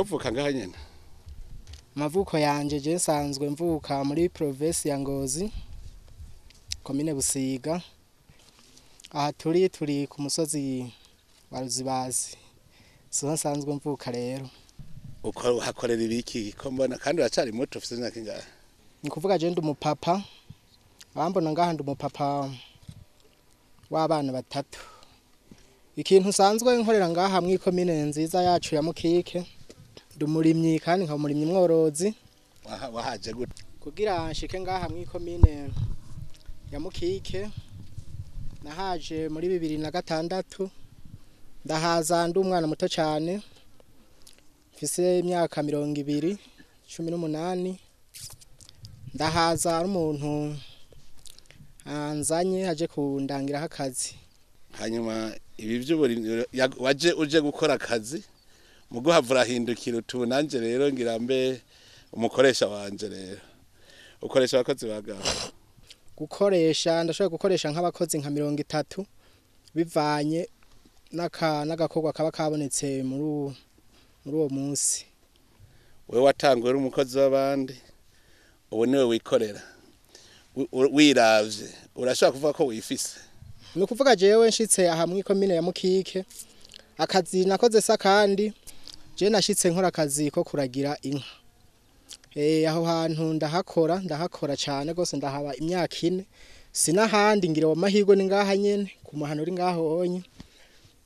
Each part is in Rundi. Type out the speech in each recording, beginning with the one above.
Wavuka ngaha nyene? Amavuko yanje je nsanzwe mvuka muri province ya Ngozi, komine Busiga. Aha turi ku musozi wa Ruzibazi. So nsanzwe mvuka rero. Uko hakorera ibiki ko mbona kandi uracari muto ufite imyaka ingahe? Ni kuvuga je ndi umupapa. Abambona ngaha ndi umupapa w'abana batatu. Ikintu nsanzwe nkorera ngaha mu komine nziza yacu ya Mukike. Ndi umurimyi kandi nka umurimyi mworozi. Wahaje gute? Kugira nshike ngaha mu komine ya Mukike nahaje muri 2006. Ndahaza ndi umwana muto cyane. Mfise imyaka 18. Ndahaza ari umuntu anzanye aje kundangira akazi. Hanyuma ibi by'uburimyi waje uje gukora akazi mugo havura hindukira utunanje rero ngira mbe umukoresha wanje rero. Ukoresha abakozi bagaho? Gukoresha ndashobora gukoresha nk'abakozi nka 30 bivanye n'agakorwa kaba kabonetse muri uwo munsi. Wewe watangwe umukozi w'abandi ubu niwe wikorera wiravye urashobora kuvuga ko wifise? Ni kuvuga jewe nshitse aha mu komine ya Mukike akazi nakoze sa kandi je nashitse nkora akazi ko kuragira inka. Aho hantu ndahakora cyane gose ndahaba imyaka 4 sinahandi ngire wa mahirwe ni ngaha nyene ku muhano uri ngaho honye.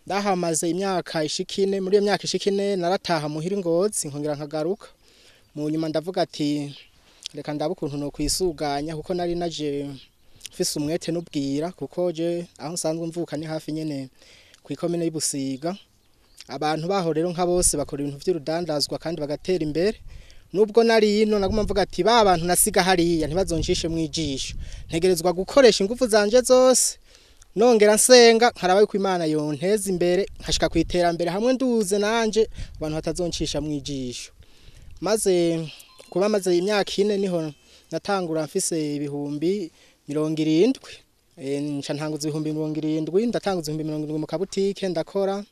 Ndahamaze imyaka 4 muri iyo myaka 4 narataha muhira Ngozi nkongera nkagaruka. Mu nyuma ndavuga ati reka ndabukuntu no kwisuganya kuko nari naje mfise umwete n'ubwira kuko je aho nsanzwe mvuka ni hafi nyene ku ikomine y'Ibusiga. Abantu baho rero nka bose bakora ibintu vy'urudandazwa kandi bagatera imbere. Nubwo nari ino naguma mvuga ati ba bantu nasiga hariya ntibazoncishe mwijisho. Ntegerezwa gukoresha ingufu zanje zose. Nongera nsenga nkarabaye ko Imana yonteza imbere nkashika kwiterambere hamwe nduze nanje abantu batazoncisha mwijisho. Maze kuba maze imyaka 4 niho natangura mfise ibihumbi 70. Nca ntanguza ibihumbi 70 ndatanguza ibihumbi 70 mu kabutike ndakora.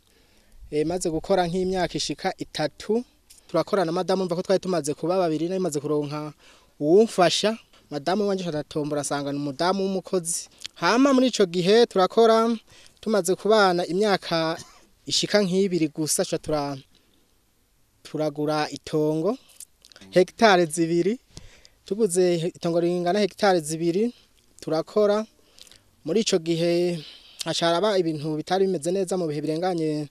Maze gukora nk'imyaka ishika 3 turakora na madamu mva ko twari tumaze kuba babiri na imaze kuronka uwumfasha. Madamu wanje aratombora sanga n'umudamu w'umukozi. Hama muri ico gihe turakora tumaze kubana imyaka ishika nk'ibiri gusa turagura itongo hectare 2. Tuguze itongo ringana hectare 2 turakora. Muri ico gihe hacaraba ibintu bitari bimeze neza mu bihe birenganye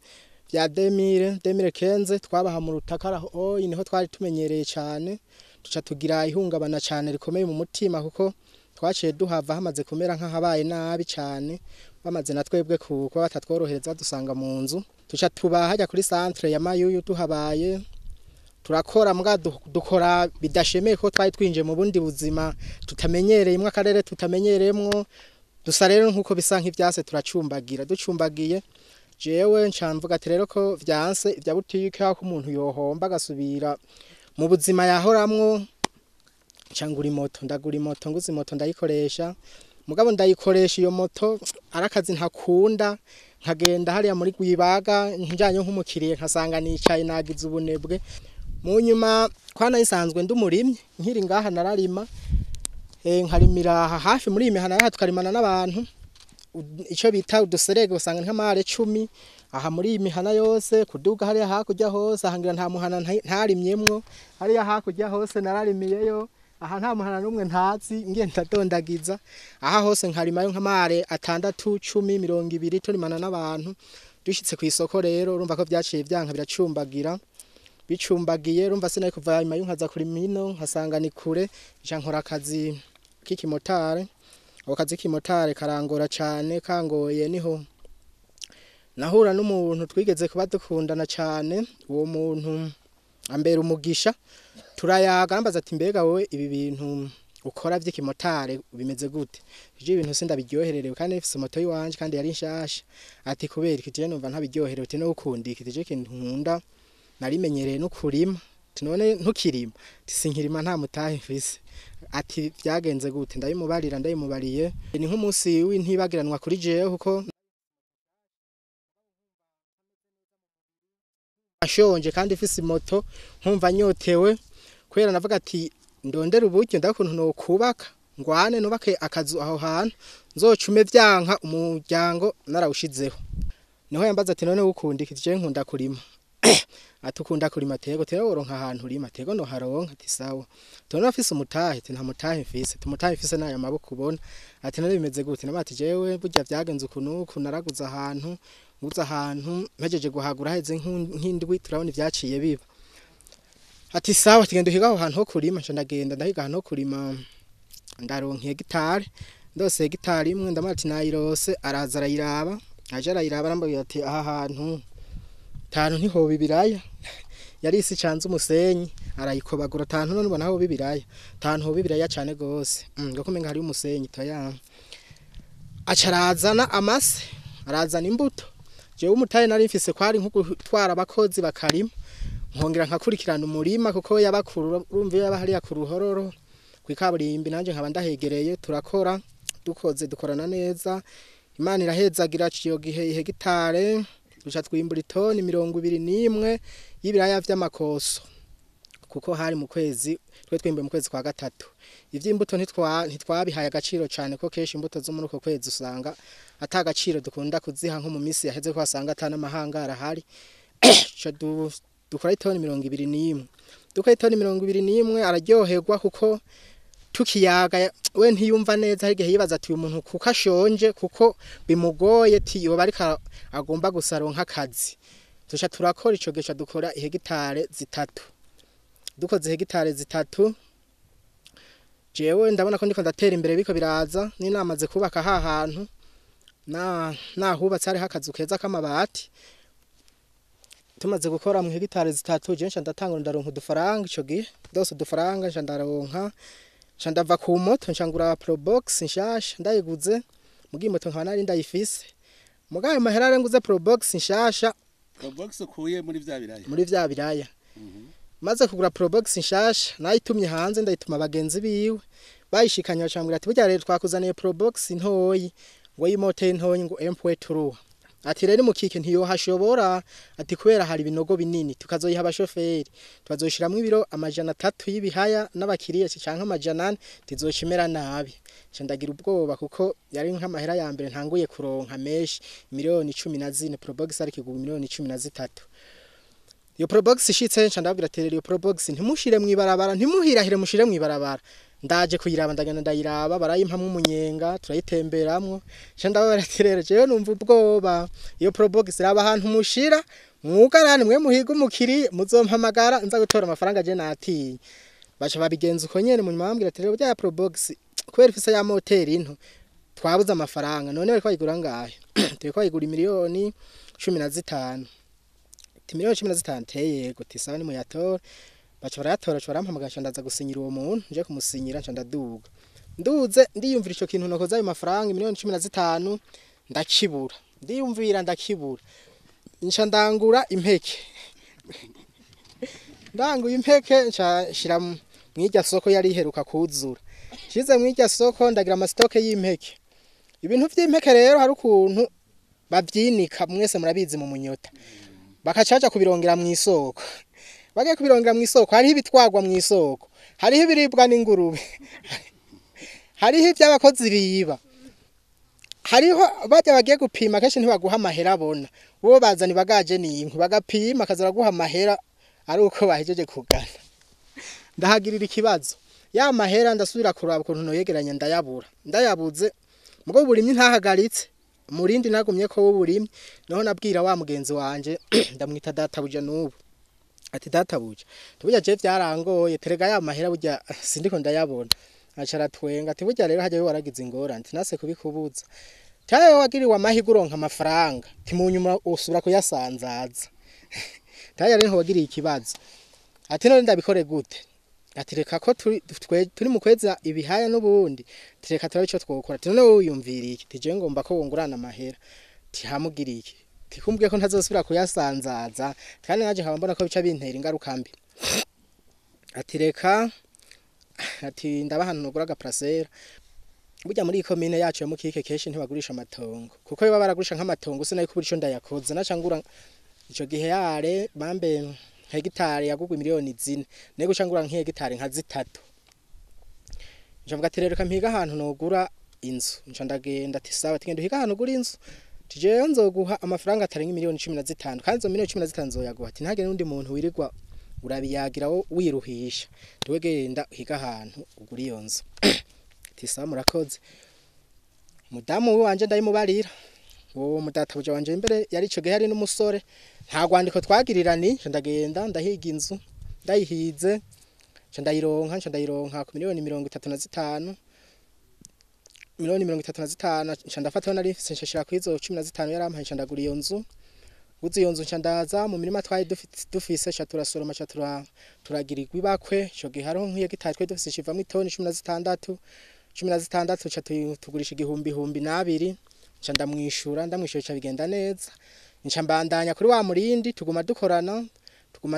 bya 2015 twabaha mu rutakara niho twari tumenyereye cyane tuca tugira ihungabana cyane rikomeye mu mutima kuko twaciye duhava hamaze kumera nk'ahabaye nabi cyane bamaze natwebwe kuko batatworohereza dusanga mu nzu tuca tuba hajya kuri centre ya Mayuyu tuhabaye turakora muga dukora bidashemeye ko twari twinje mu bundi buzima tutamenyereye imwe akarere tutamenyereyemwo dusa rero nkuko bisa nk'ivyase turacumbagira ducumbagiye. Jewe ncamvuga ati rero ko vyanse ivya butike ko umuntu yohomba gasubira mu buzima yahoramwo cangura imoto ndagura imoto nguzi moto ndayikoresha mugabo ndayikoresha iyo moto arakazi ntakunda nkagenda hariya muri Gwibaga njanye nk'umukiriye nkasanga nicaye nagize ubunebwe. Mu nyuma kwana isanzwe ndumurimye nkiri ngaha nararima nkarimira hafi muri imihana yaha tukarimana n'abantu ico bita uduserege usanga nk'amare 10 aha muri imihana yose kuduga hariya hakujya hose ahangira nta muhana ntarimyemwo hariya hakujya hose nararimiyeyo aha nta muhana numwe ntazi ngiye ndadondagiza aha hose nkarimayo nk'amare 6 10 20 turimana n'abantu dushitse ku isoko rero urumva ko byaciye byanka biracumbagira bicumbagiye urumva sinaye kuva imayo nkaza kuri mino nkasanga ni kure nja nkora akazi k'ikimotare. Akazi k'imotare karangora cyane kangoye niho nahura n'umuntu twigeze kuba dukundana cyane. Uwo muntu ambera umugisha turayaga ambaza ati mbega wowe ibi bintu ukora vy'ikimotare bimeze gute? Je ibintu sindabiryohererewe kandi ifise moto yiwanje kandi yari nshasha. Ati kubera iki je numva ntabiryoherewe ati no ukundika je kintu nkunda narimenyereye no kurima. None ntukirima sinkirima nta mutahe mfise. Ati byagenze gute? Ndabimubariye ni nk'umunsi w'intibagiranwa kuri jewe kuko ashonje kandi ifise moto nkumva nyotewe kwera navuga ati ndondera uburyo ndakuntu no kubaka ngwane nubake akazu aho hantu nzocume vyanka umuryango narawushizeho niho yambaza ati none ukunda iki je nkunda kurima atukunda kurima tego woronka ahantu urima tego no haronka ati sawa tone afise umutahe ati nta mutahe mfise tumutahe mfise nayo maboko ubona ati none bimeze gute nabati jewe burya vyagenze ukunuku naraguza ahantu nguza ahantu mpejeje guhagura heze nk'indwi turabona ivyaciye biba ati sawa tigenda higaho ahantu ho kurima nca ndagenda ndahiga ahantu ho kurima ndaronka hegitare ndose hegitare imwe ndamati nayirose araza arayiraba aje arayiraba arambwira ati aha hantu tantu ntiho bibiraya yari isi canze umusenyi arayikobagura tantu none ubona aho bibiraya tantu ho bibiraya cyane gose ngako menga hari umusenyi toya acarazana amase arazana imbuto jewe umutaye nari mfise kwari nko gutwara abakozi bakarima nkongera nkakurikirana umurima kuko yabakuru urumva yaba hari yakuruhororo kwikaburimbi nanje nkaba ndahegereye turakora dukoze dukorana neza Imana irahezagira ciyo gihe hegitare duca twimbura itoni 21 y'ibiraya vy'amakoso kuko hari mu kwezi twe twimbe mu kwezi kwa gatatu ivy'imbuto ntitwabihaye agaciro cyane ko keshi imbuto zo muri uko kwezi usanga atagaciro dukunda kuziha nko mu misi yaheze ko wasanga atana mahanga arahari dukora itoni 21 dukora itoni 21 araryoherwa kuko tukiyaga we ntiyumva neza hari gihe yibaza ati umuntu kuko ashonje kuko bimugoye ti yo bari agomba gusaronka akazi tuca turakora ico gesha dukora hegitare zitatu dukoze hegitare zitatu jewe ndabona ko ndiko ndatera imbere biko biraza ni namaze kubaka ha hantu na hubatse ari hakazu keza kamabati tumaze gukora mu hegitare zitatu je ndatanga ndaronka udufaranga ico gihe dose udufaranga ndaronka ndava ku moto nshangura Probox nshasha ndayiguze mugiye moto nkaba nari ndayifise mugaye maherare nguze Probox nshasha Probox kuye muri vya biraya maze kugura Probox nshasha nayitumye hanze ndayituma abagenzi biwe bayishikanya bacambira ati burya rero twakuzaniye Probox ntoyi ngo yimote ntoyi ngo M.3 ati rero mukike ntiyo hashobora ati kubera hari binogo binini tukazoyiha abashoferi twazoshiramwe ibiro 300 y'ibihaya n'abakiriye canka 400 tizoshimera nabi cendagira ubwoba kuko yari nk'amahera ya mbere ntanguye kuronka meshi miliyoni 14 Probox ari kigubu miliyoni 13 iyo Probox ishitse ncandabwira terera iyo Probox ntimushire mwibarabara ntimuhirahire mushire mwibarabara ndaje kuyiraba ndagenda ndayiraba barayimpamwe umunyenga turayitemberamwo ncandabara terera jewe numva ubwoba iyo Probox raba ahantu mushira mwugarane mwe muhiga umukiri muzompamagara nza gutora amafaranga je natinye bacha babigenza uko nyene mu nyuma terera bya Probox kwera ifise ya moteri into twabuze amafaranga none bari kwayigura ngahe turi kwayigura miliyoni 15 miliyoni 15 teye gutisaba ni muyatora bacha barayatora barampamagaje ndaza gusinyira uwo muntu nje kumusinyira nca ndaduga nduze ndiyumvira ico kintu nakoze ayo mafaranga miliyoni 15 ndakibura ndiyumvira ndakibura nca ndangura impeke ndanguye impeke nca shira mwirya soko yari iheruka kuzura shize mwirya soko ndagira ama stock y'impeke ibintu vy'impeke rero hari ukuntu bavyinika mwese murabizi mu munyota bakacaja kubirongera mu isoko bagiye kubirongera mu isoko hariho ibitwagwa mu isoko hariho ibiribwa n'ingurube hariho iby'abakozi biba hariho bajya bagiye gupima kenshi ntibaguha amahera abona bo bazani bagaje n'inki bagapima kazara guha amahera ari uko bahejeje kugana ndahagirira ikibazo ya mahera ndasubira kuraba ukuntu no yegeranya ndayabuze mugo burimye ntahagaritse murindi nagumye ko woburimye naho nabwira wa mugenzi wanje ndamwita databuja nubu ati databuja tuburya je vyarangoye terega ya mahera burya sindiko ndayabona acara twenga ati burya rero haje waragize ingorane nase kubikubuza tayo wagiriwe amahiguronka amafaranga timunyuma usubira kuyasanzaza tayo rero wagiriye ikibazo ati none ndabikore gute ati reka ko turi mu kweza ibihaya n'ubundi tireka turabe ico twokora ati none uyumviriye tije ngomba ko wongurana amahera tihamugiriye tikumbwiye ko ntazosubira kuyasanzaza kandi naje nkabambona ko bica bintera ingaruka mbi ati reka ati ndabahana nugura agaprasera burya muri commune yacu ya Mukike keshi ntibagurisha amatongo kuko biba baragurisha nk'amatongo sinaye kubura ico ndayakoza naca ngura ico gihe yare bambe hegitari yagugwa miliyoni 4 nego cangura nk'hegitari nka 3 njavuga ati rero kampiga ahantu nogura inzu nca ndagenda ati sawa tigenda higa ahantu gura inzu tijeyo nzoguha amafaranga atari miliyoni 15 kandi zo miliyoni 15 nzoyaguha ati ntagire n'undi muntu wirirwa urabiyagira wiruhisha twegenda higa ahantu ugura iyo nzu ati sawa murakoze mudamu wanje ndayimubarira uwo mudatabuja wanje imbere yari ico gihe hari n'umusore nta gwandiko twagirirani ndagenda ndahiga inzu ndayihize ndayironka ku miliyoni 35 miliyoni 35 ndafata nari nshashira ku izo 15 yarampaye ndagura iyo nzu guzi iyo nzu ndaza mu mirima twaye dufise turasoroma turagirirwa ibakwe ico gihe hariho nk'iyo gitari twe dufise shivamo itoni 16 tugurisha igihumbi nabiri ndamwishura ca bigenda neza nca mbandanya kuri wa murindi tuguma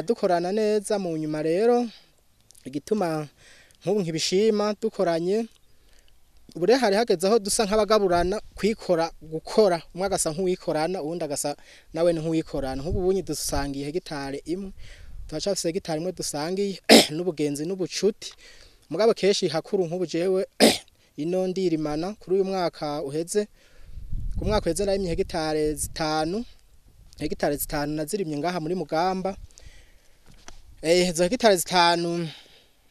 dukorana neza mu nyuma rero igituma nk'ubu nkibishima dukoranye bure hari hagezeho dusa nk'abagaburana gukora umwe agasa nk'uwikorana uwundi agasa nawe nk'uwikorana nk'ubu bunyi dusangiye hegitari imwe twacafise hegitari imwe dusangiye n'ubugenzi n'ubucuti mugabo keshi hakuru nk'ubu jewe ino ndirimana kuri uyu mwaka uheze ku mwaka uheze narimye hegitari 5 nazirimye ngaha muri Mugamba zo hegitari 5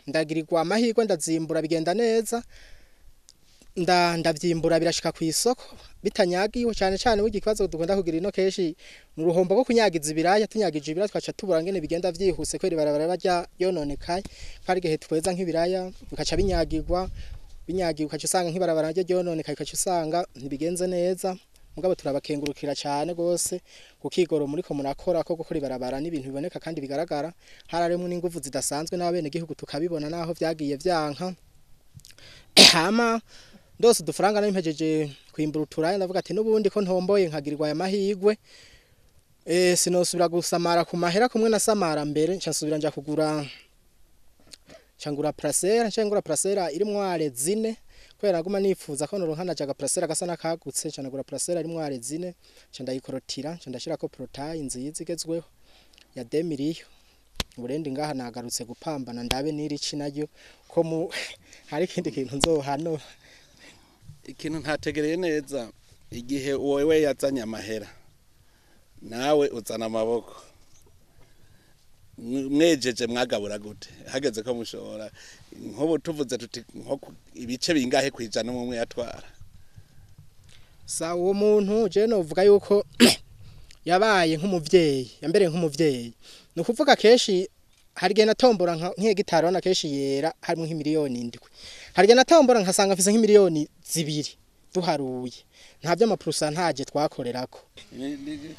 ndagirirwa amahirwe ndazimbura bigenda neza ndavyimbura birashika ku isoko bitanyagiwe cyane w'igikibazo dukunda kugira ino keshi mu ruhombo rwo kunyagiza ibiraya tunyagije ibiraya twaca tubura ngene bigenda vyihuse kweri barabara bajya yononekaye kandi gihe tweza nk'ibiraya bikaca binyagirwa ukaca usanga nk'ibarabara ryo yononekaye ukaca usanga ntibigenze neza mugabo turabakengurukira cyane gose kukigoro muri ko murakora ko gukora ibarabara n'ibintu biboneka kandi bigaragara hararemwe n'ingufu zidasanzwe n'abene gihugu tukabibona naho vyagiye vyanka hama ndose dufaranga n'impejeje kwimbura uturaya ndavuga ati nubundi ko ntomboye nkagirirwa ya mahigwe sinosubira gusamara ku mahera kumwe na samara mbere nsubira nja kugura changura prasera irimwo are zine kwera guma nifuza ko noronka najaga prasera gasa nakagutse canagura prasera irimwo are zine candayikorotira candashirako protein nziza igezweho ya 2 miliyo uburendi ngaha nagarutse gupambana ndabe nirici naryo ko hari kindi kintu nzohano ikintu ntategereye neza igihe wowe yazanye amahera nawe uzana amaboko mwejeje mwagabura gute hageze ko mushora nkobo tuvuze tuti ibice bingahe kwijana umwe yatwara sa uwo muntu je no vuga yuko yabaye nk'umuvyeyi yambere nk'umuvyeyi no kuvuga keshi harige natombora nk'hegitari na keshi yera harimo nk'imiliyoni 7 harige natombora nkasanga afise nk'imiliyoni 2 duharuye ntavyo amapurusa ntaje twakorerako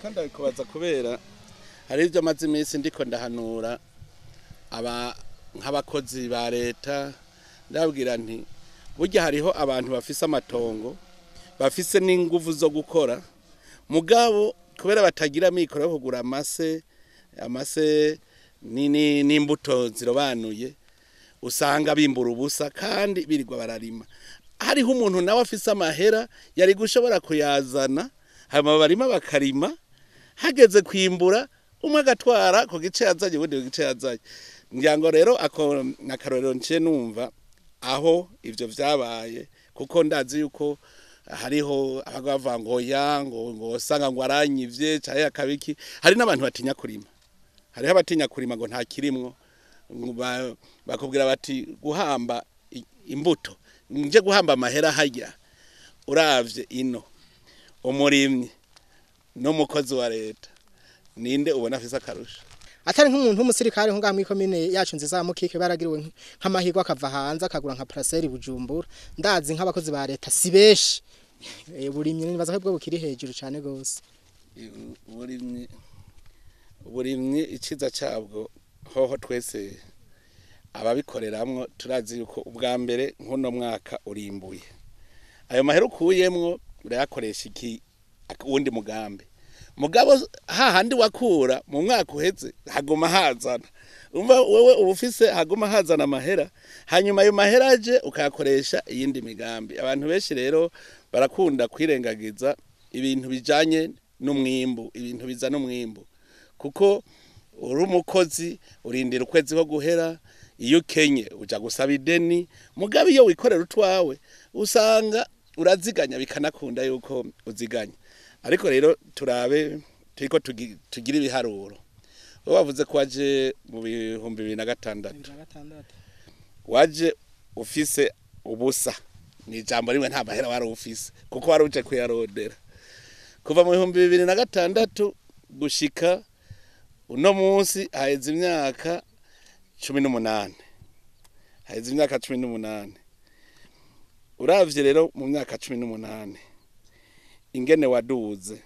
kandi bikubaza kubera hari ibyo amazi iminsi ndiko ndahanura nk'abakozi ba leta ndabwira nti burya hariho abantu bafise amatongo bafise n'inguvu zo gukora mugabo kubera batagira mikoro yo kugura amase n'imbuto zirobanuye usanga bimbura ubusa kandi birirwa bararima hariho umuntu nawe afise amahera yari gushobora kuyazana hama barima bakarima hageze kwimbura umwe agatwara ku gice yazanye ubundi ku gice yazanye ngirango rero akarorero nce numva aho ivyo vyabaye kuko ndazi yuko hariho abagavangoya ngo sanga ngo aranyivye cyaye akabiki hari n'abantu batinya kurima hariho abatinya kurima ngo nta kirimwo bakubwira bati guhamba imbuto nje guhamba amahera hajya uravye ino umurimyi no mukozi wa leta ninde ubona afise akarusha atari nk'umuntu w'umusirikare ho ngamwe komine yacu nziza mukike baragiriwe nk'amahirwe akava hanze akagura nka parcelle Bujumbura ndazi nk'abakozi ba leta sibeshi burimye nibaza ko bwo bukiri hejuru cyane gose uburimye iciza cyabwo hoho twese ababikoreramwo turazi yuko ubwa mbere nkuno mwaka urimbuye ayo mahera ukuyemwo urayakoresha iki wundi mugambi mugabo hahandi wakura mu mwaka uheze haguma hazana umva wewe ubufise haguma hazana amahera hanyuma ayo mahera aje ukayakoresha iyindi migambi abantu benshi rero barakunda kwirengagiza ibintu bijanye n'umwimbu ibintu bizana umwimbu kuko uri umukozi urindira ukwezi ko guhera iyo ukenye uja gusaba ideni mugabe iyo wikorera utwawe usanga uraziganya bikanakunda yuko uziganya ariko rero turabe turiko tugira ibiharuro wavuze ko waje mu 2006 waje ufise ubusa ni ijambo rimwe nta mahera wari ufise kuko wari uje kuyarodera kuva mu 2006 gushika uno munsi haheze imyaka 18 haheze imyaka 18 uravye rero mu myaka 18 ingene waduze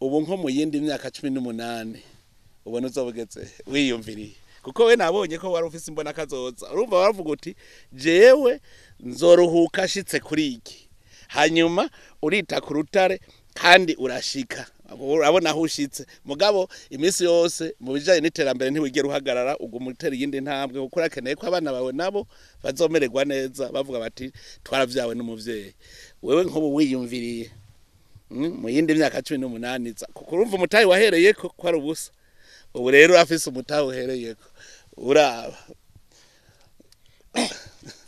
ubu nko mu yindi myaka 18 ubona uzobugeze wiyumviriye kuko we nabonye ko wari ufise imbona kazoza urumva waravuga uti jewe nzoruhuka ashitse kuri iki hanyuma urita ku rutare kandi urashika urabona aho ushitse mugabo iminsi yose mu bijanye n'iterambere ntiwigera uhagarara ugumutera yindi ntambwe kuko urakeneye ko abana bawe nabo bazomererwa neza bavuga bati twaravyawe n'umuvyeyi wewe nko wiyumviriye mu yindi myaka 18 kuko urumva umutayi wahereye ko ari ubusa ubu rero afise umutayi uhereye ko uraba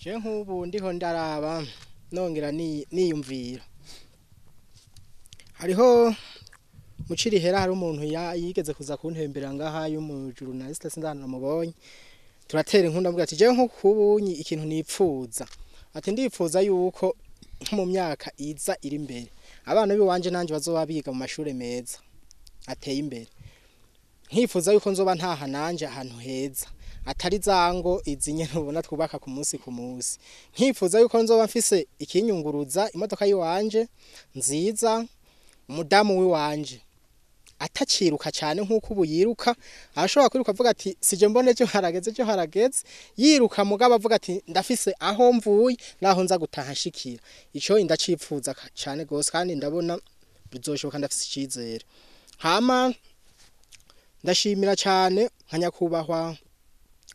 je nk'ubu ndiho ndaraba nongera niyumvira hariho muciri hera hari umuntu yigeze kuza kuntembera ngaha y'umujournaliste sindana mubonye turatera inkunda mbwa ati je nko kubunyi ikintu nipfuza ati ndipfuza yuko mu myaka iza iri imbere abana biwanje nanje bazoba biga mu mashure meza ateye imbere nkifuza yuko nzoba ntaha nanje ahantu heza atari zango izinye ntubona twubaka ku munsi nkifuza yuko nzoba mfise ikinyunguruza imodoka yiwanje nziza umudamu wiwanje ataciruka cyane nkuko ubu yiruka ashobora kwiruka avuga ati sije mbone cyo harageze yiruka mugabo avuga ati ndafise aho mvuye naho nza gutaha shikira ico indacipfuza cyane gose kandi ndabona bizoshoboka ndafise icizere hama ndashimira cyane nkanyakubahwa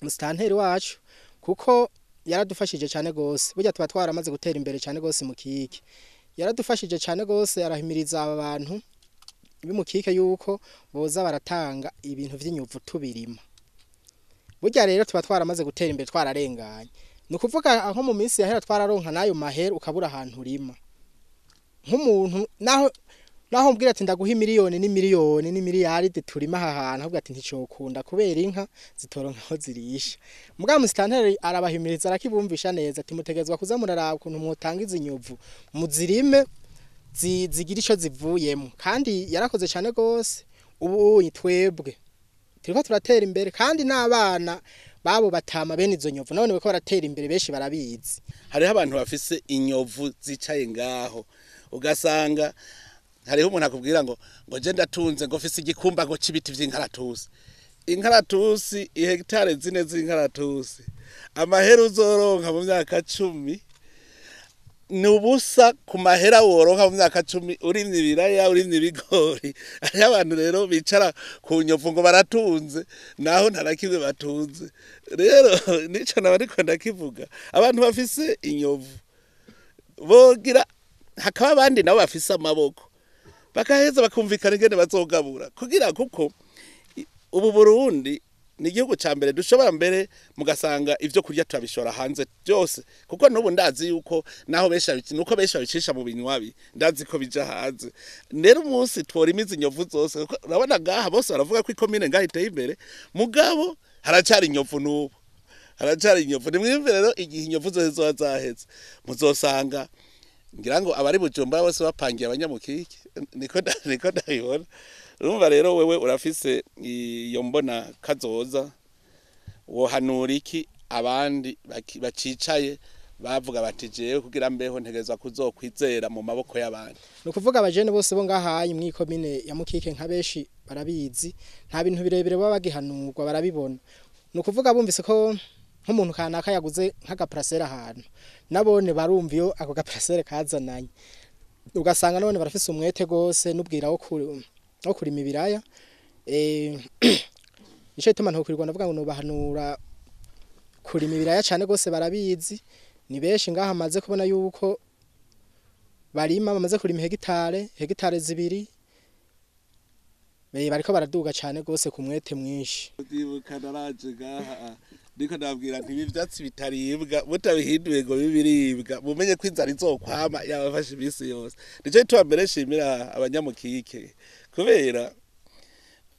mustanteri wacu kuko yaradufashije cyane gose burya tuba twaramaze gutera imbere cyane gose mu kike yaradufashije cyane gose arahimiriza abantu bimukike yuko boza baratanga ibintu vy'inyuvu tubirima burya rero tuba twaramaze gutera imbere twararenganye nukuvuga aho mu minsi yahera twararonka nayo mahera ukabura ahantu urima nk'umuntu naho mbwira ati ndaguha miliyoni n'imiliyaride turima aha hantu ahubwo ati nticokunda kubera inka zitoronka aho zirisha mugabo mustanteri arabahimiriza arakibumvisha neza ati mutegezwa kuza muraraba ukuntu mwotanga izinyuvu muzirime zigira ico zivuyemo kandi yarakoze cyane gose ubu twebwe turiko turatera imbere kandi n'abana babo batama bene izo nyovu none bako baratera imbere benshi barabizi hariho abantu bafise inyovu zicaye ngaho ugasanga hariho umuntu akubwira ngo je ndatunze ngo fise igikumba ngo cibiti vy'inkaratusi inkaratusi ihegitare zine z'inkaratusi amahera uzoronka mu myaka 10 nubusa ku mahera woronka mu myaka 10 urimye ibiraya urimye ibigori ari abantu rero bicara ku nyovu ngo baratunze naho ntarakimwe batunze rero nico nabariko ndakivuga abantu bafise inyovu bogira hakaba abandi nabo bafise amaboko bakaheza bakumvikana ingene bazogabura kugira kuko ubu Burundi ni igihugu ca mbere dushobora mbere mugasanga ivyo kurya turabishora hanze byose kuko nubu ndazi yuko naho besha nuko besha bicisha mu binywabi ndazi ko bija hanze rero umunsi tworimiza inyovu zose urabona gaha bose baravuga ko ikomine ngaha iteye imbere mugabo haracari inyovu nubu haracari inyovu nimwimve rero igihe inyovu zose zazaheze muzosanga ngira ngo abari Bujumbura bose bapangiye abanyamukike niko ndabibona urumva rero wewe urafise iyo mbona kazoza wohanura iki abandi bacicaye bavuga bati jewe kugira mbeho ntegezwa kuzokwizera mu maboko y'abandi nukuvuga abajene bose bo ngahaye mwikomine ya mukike nka beshi barabizi nta bintu birebire baba bagihanurwa barabibona nukuvuga bumvise ko nk'umuntu kanaka yaguze nk'agaprasera ahantu nabone barumva iyo ako gaprasera kazananye ugasanga none barafise umwete gose nubwira wo kurima ibiraya nico ituma ntokurirwa ndavuga ngo nobahanura kurima ibiraya cyane gose barabizi ni beshi ngaha maze kubona yuko barima bamaze kurima hegitare 2 bariko baraduga cyane gose ku mwete mwinshi. ndibuka naraje gaha ndiko nabwira nti ibi vyatsi bitaribwa mutabihinduye ngo bibiribwa mumenye ko inzara izokwama yabafashe ibisi yose nico gituma mbere shimira abanyamukike kubera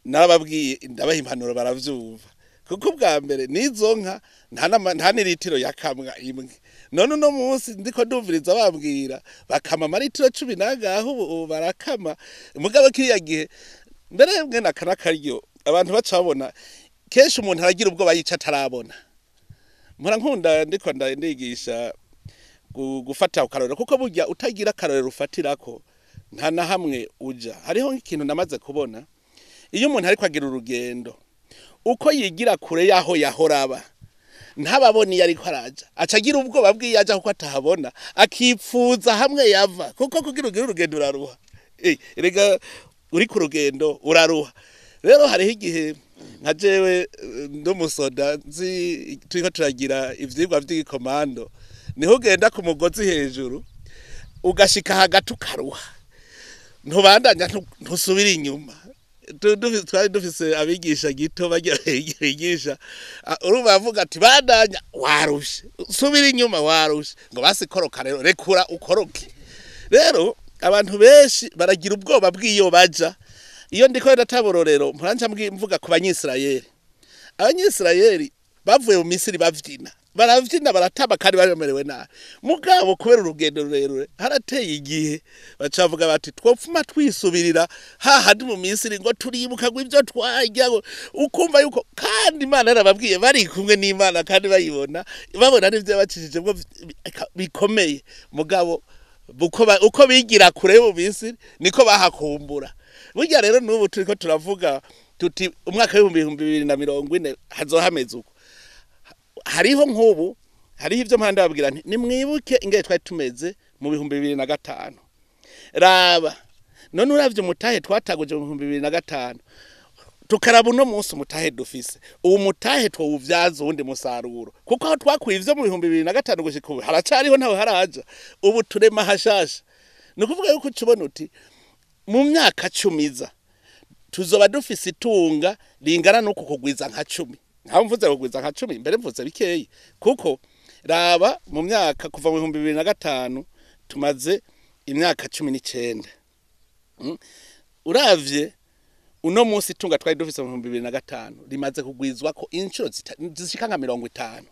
nababwiye ndabaha impanuro baravyumva kuko bwa mbere nizo nka nta niritiro yakamwa imwe none uno munsi ndiko ndumviriza bambwira bakama amaritiro 10 nagaho ubu barakama mugabo kiriya gihe mbere mwe nakanakaryo abantu bacabona kenshi umuntu aragira ubwo bayica atarabona mpora nkunda ndiko ndigisha gufata ukarorero kuko burya utagira akarorero ufatirako nta na hamwe uja hariho ikintu namaze kubona iyo umuntu ariko agira urugendo uko yigira kure yaho yahoraba ntababoni yari kwaraja acagira ubwoba bwiyaja kuko atahabona akipfuza hamwe yava kuko kugira urugendo uraruha rega uri ku rugendo uraruha rero hariho igihe nka jewe ndumusoda nzi turiko turagira ivyigwa vy'igikomando niho ugenda ku mugozi hejuru ugashika hagati ukaruha ntubandanya ntusubira inyuma twari dufise abigisha gito bagira bigisha urumva bavuga ati bandanya warushe subira inyuma warushe ngo basikoroka rero rekura ukoroke rero abantu benshi baragira ubwoba bw'iyo baja iyo ndiko ndatabororero mpuranja mvuga ku banyisirayeli abanyisirayeli bavuye mu Misiri baravyina barataba kandi baremerewe nabi mugabo kubera urugendo rurerure harateye igihe bacavuga bati twopfuma twisubirira hahandi mu Misiri ngo turibuka gw'ivyo twarya ukumva yuko kandi Imana yarababwiye bari kumwe n'Imana kandi bayibona babona n'ivyo bacishije bwo bikomeye mugabo uko bigira kure mu Misiri niko bahakumbura burya rero n'ubu turiko turavuga tuti umwaka wa 2040 hazohameze uko hariho nk'ubu hariho ivyo mpande babwira nti nimwibuke ingeye twari tumeze mu 2005 raba none uravye umutahe twataguje mu 2005 tukaraba uno munsi umutahe dufise uwo mutahe twowuvyaza uwundi musaruro kuko aho twakuye ivyo mu 2005 gushika ubu haracariho ntawe haraja ubu turema hashasha no kuvuga yuko cubona uti mu myaka 10 tuzoba dufise itunga lingana nuko kugwiza nka 10 ntaho mvuze kugwiza nka 10 mbere mvuze bikeyi kuko raba mu myaka kuva mu 2005 tumaze imyaka 19 uravye uno munsi itunga twari dufise mu 2005 rimaze kugwizwa ko inshuro zishika nka 50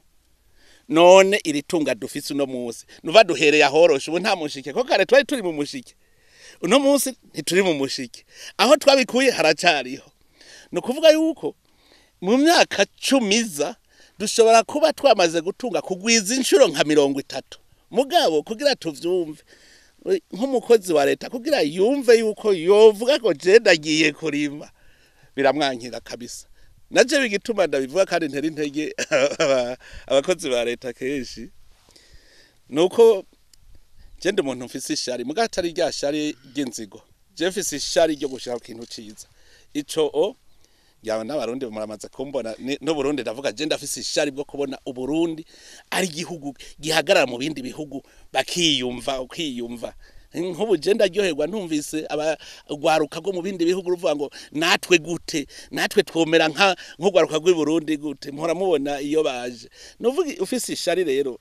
none iri tunga dufise uno munsi nuva duhereye ahoroshe ubu nta mushike ko kare twari turi mu mushike uno munsi ntituri mu mushike aho twabikuye haracariho no kuvuga yuko mu myaka 10 dushobora kuba twamaze gutunga kugwiza inshuro nka 30 mugabo kugira tuvyumve nk'umukozi wa leta kugira yumve yuko yovuga ko je ndagiye kurima biramwankira kabisa naje bigituma ndabivuga kandi nteri intege abakozi ba leta kenshi nuko gende umuntu mfise ishari mugatari rya shari ry'inzigo je mfise ishari ryo gushaka ikintu ciza ico yawe n'abarundi muramaze kumbona no Burundi ndavuga je ndafise ishari bwo kubona uburundi ari igihugu gihagarara mu bindi bihugu bakiyumva ukiyumva nk'ubu je ndaryoherwa ntumvise abagwaruka go mu bindi bihugu ruvuga ngo natwe gute natwe twomera nk'ugwaruka rw'i Burundi gute mpora mubona iyo baje novuga ufise ishari rero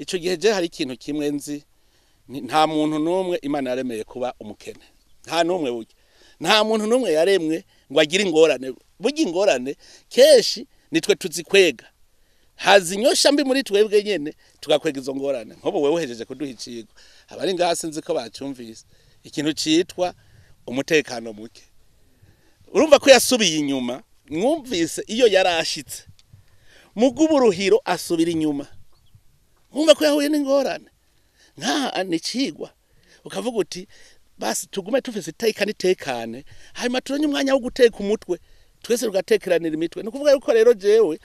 ico gihe je hari ikintu kimwe nzi nta muntu numwe Imana yaremeye kuba umukene nta numwe burya nta muntu numwe yaremwe ngo agire ingorane burya ingorane keshi nitwe tuzikwega hazi inyosha mbi muri twebwe nyene tugakwega izo ngorane nkobo wewe uhejeje kuduha icigo abari ngaha sinzi ko bacumvise ikintu citwa umutekano muke urumva ko yasubiye inyuma mwumvise iyo yarashitse muguburuhiro asubira inyuma mwumva ko yahuye n'ingorane nka nicigwa ukavuga uti basi tugume tufise itekane hanyuma turonye umwanya wo guteka umutwe twese rugatekeranira imitwe no kuvuga yuko rero jewe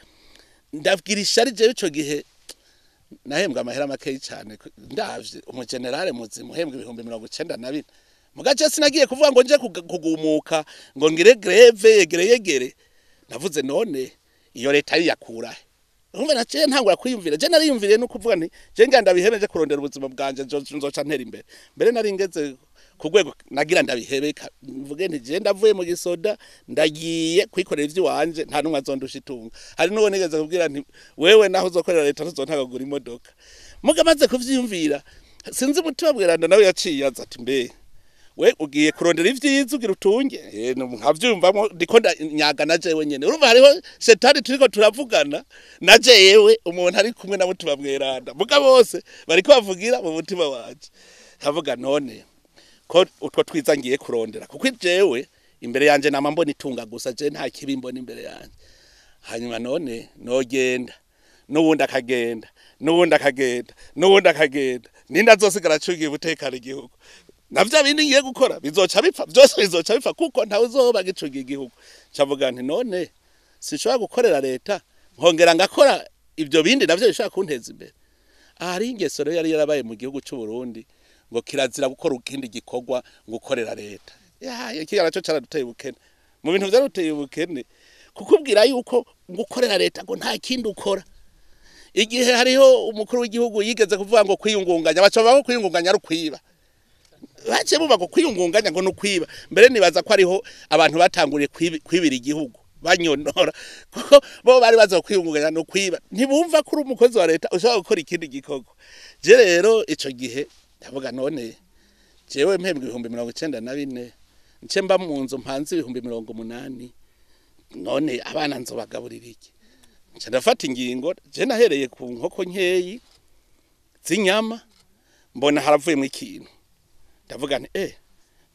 ndabwira ishari jewe ico gihe nahembwa amahera makeyi cyane ndavye umugenerale muzima uhembwa 194 mugace sinagiye kuvuga ngo nje kugumuka ngo ngire greve yegere navuze none iyo leta yakura umwe naciye ntangura kwiyumvira je nariyumviriye no kuvuga nti je nganda bihebeje kurondera ubuzima bwanje nzoca ntera imbere nari ngeze kugwego nagira ndabihebeka mvuge nti je ndavuye mu gisoda ndagiye kwikorera ivyo wanje nta numwe azondusha itunga hari nuwo nigeze kubwira nti wewe naho uzokorera leta tuzontagagura imodoka muga maze kuvyiyumvira sinzi mutima bweranda nawe yaciye aza ati mbe we ugiye kurondera ivyiza ugira utunge nkavyumvamo ndiko nyaga na jewe nyene urumva hariho shetani turiko turavugana na jewe umuntu ari kumwe na mutima bweranda muga bose bariko bavugira mu mutima wanje havuga none ko utwo twiza ngiye kurondera kuko jewe imbere yanje nama mbona itunga gusa je nta kibi mbona imbere yanje hanyuma none nogenda n'uwundi akagenda ninda zosigara cugiye ubutekano igihugu navyo bindi ngiye gukora bizoca bipfa byose bizoca bipfa kuko ntawe uzoba gicugiye igihugu cavuga nti none sinshobora gukorera leta nkongera ngakora ibyo bindi navyo bishaka kunteza imbere ari ingeso rero yari yarabaye mu gihugu cy'u Burundi ngo kirazira gukora ukindi gikorwa ngo ukorera leta ikigara cyo caraduteye ubukene mu bintu byaruteye ubukene kukubwira yuko gukorera leta ngo nta kindi ukora igihe hariho umukuru w'igihugu yigeze kuvuga ngo kwiyungunganya bacova ko kwiyungunganya ari kwiba bace buba ngo kwiyungunganya ngo nukwiba mbere nibaza ko ariho abantu batanguriye kwibira igihugu banyonora kuko bo bari baza kwiyungunganya no kwiba ntibumva ko uri umukozi wa leta ushaka gukora ikindi gikorwa je rero ico gihe ndavuga none jewe mpembwe 94 nce mba mu nzu mpanze 80 none abana nzobagaburira iki nce ndafata ingingo je nahereye ku nkoko nkeyi zinyama mbona haravuye mu ikintu ndavuga nti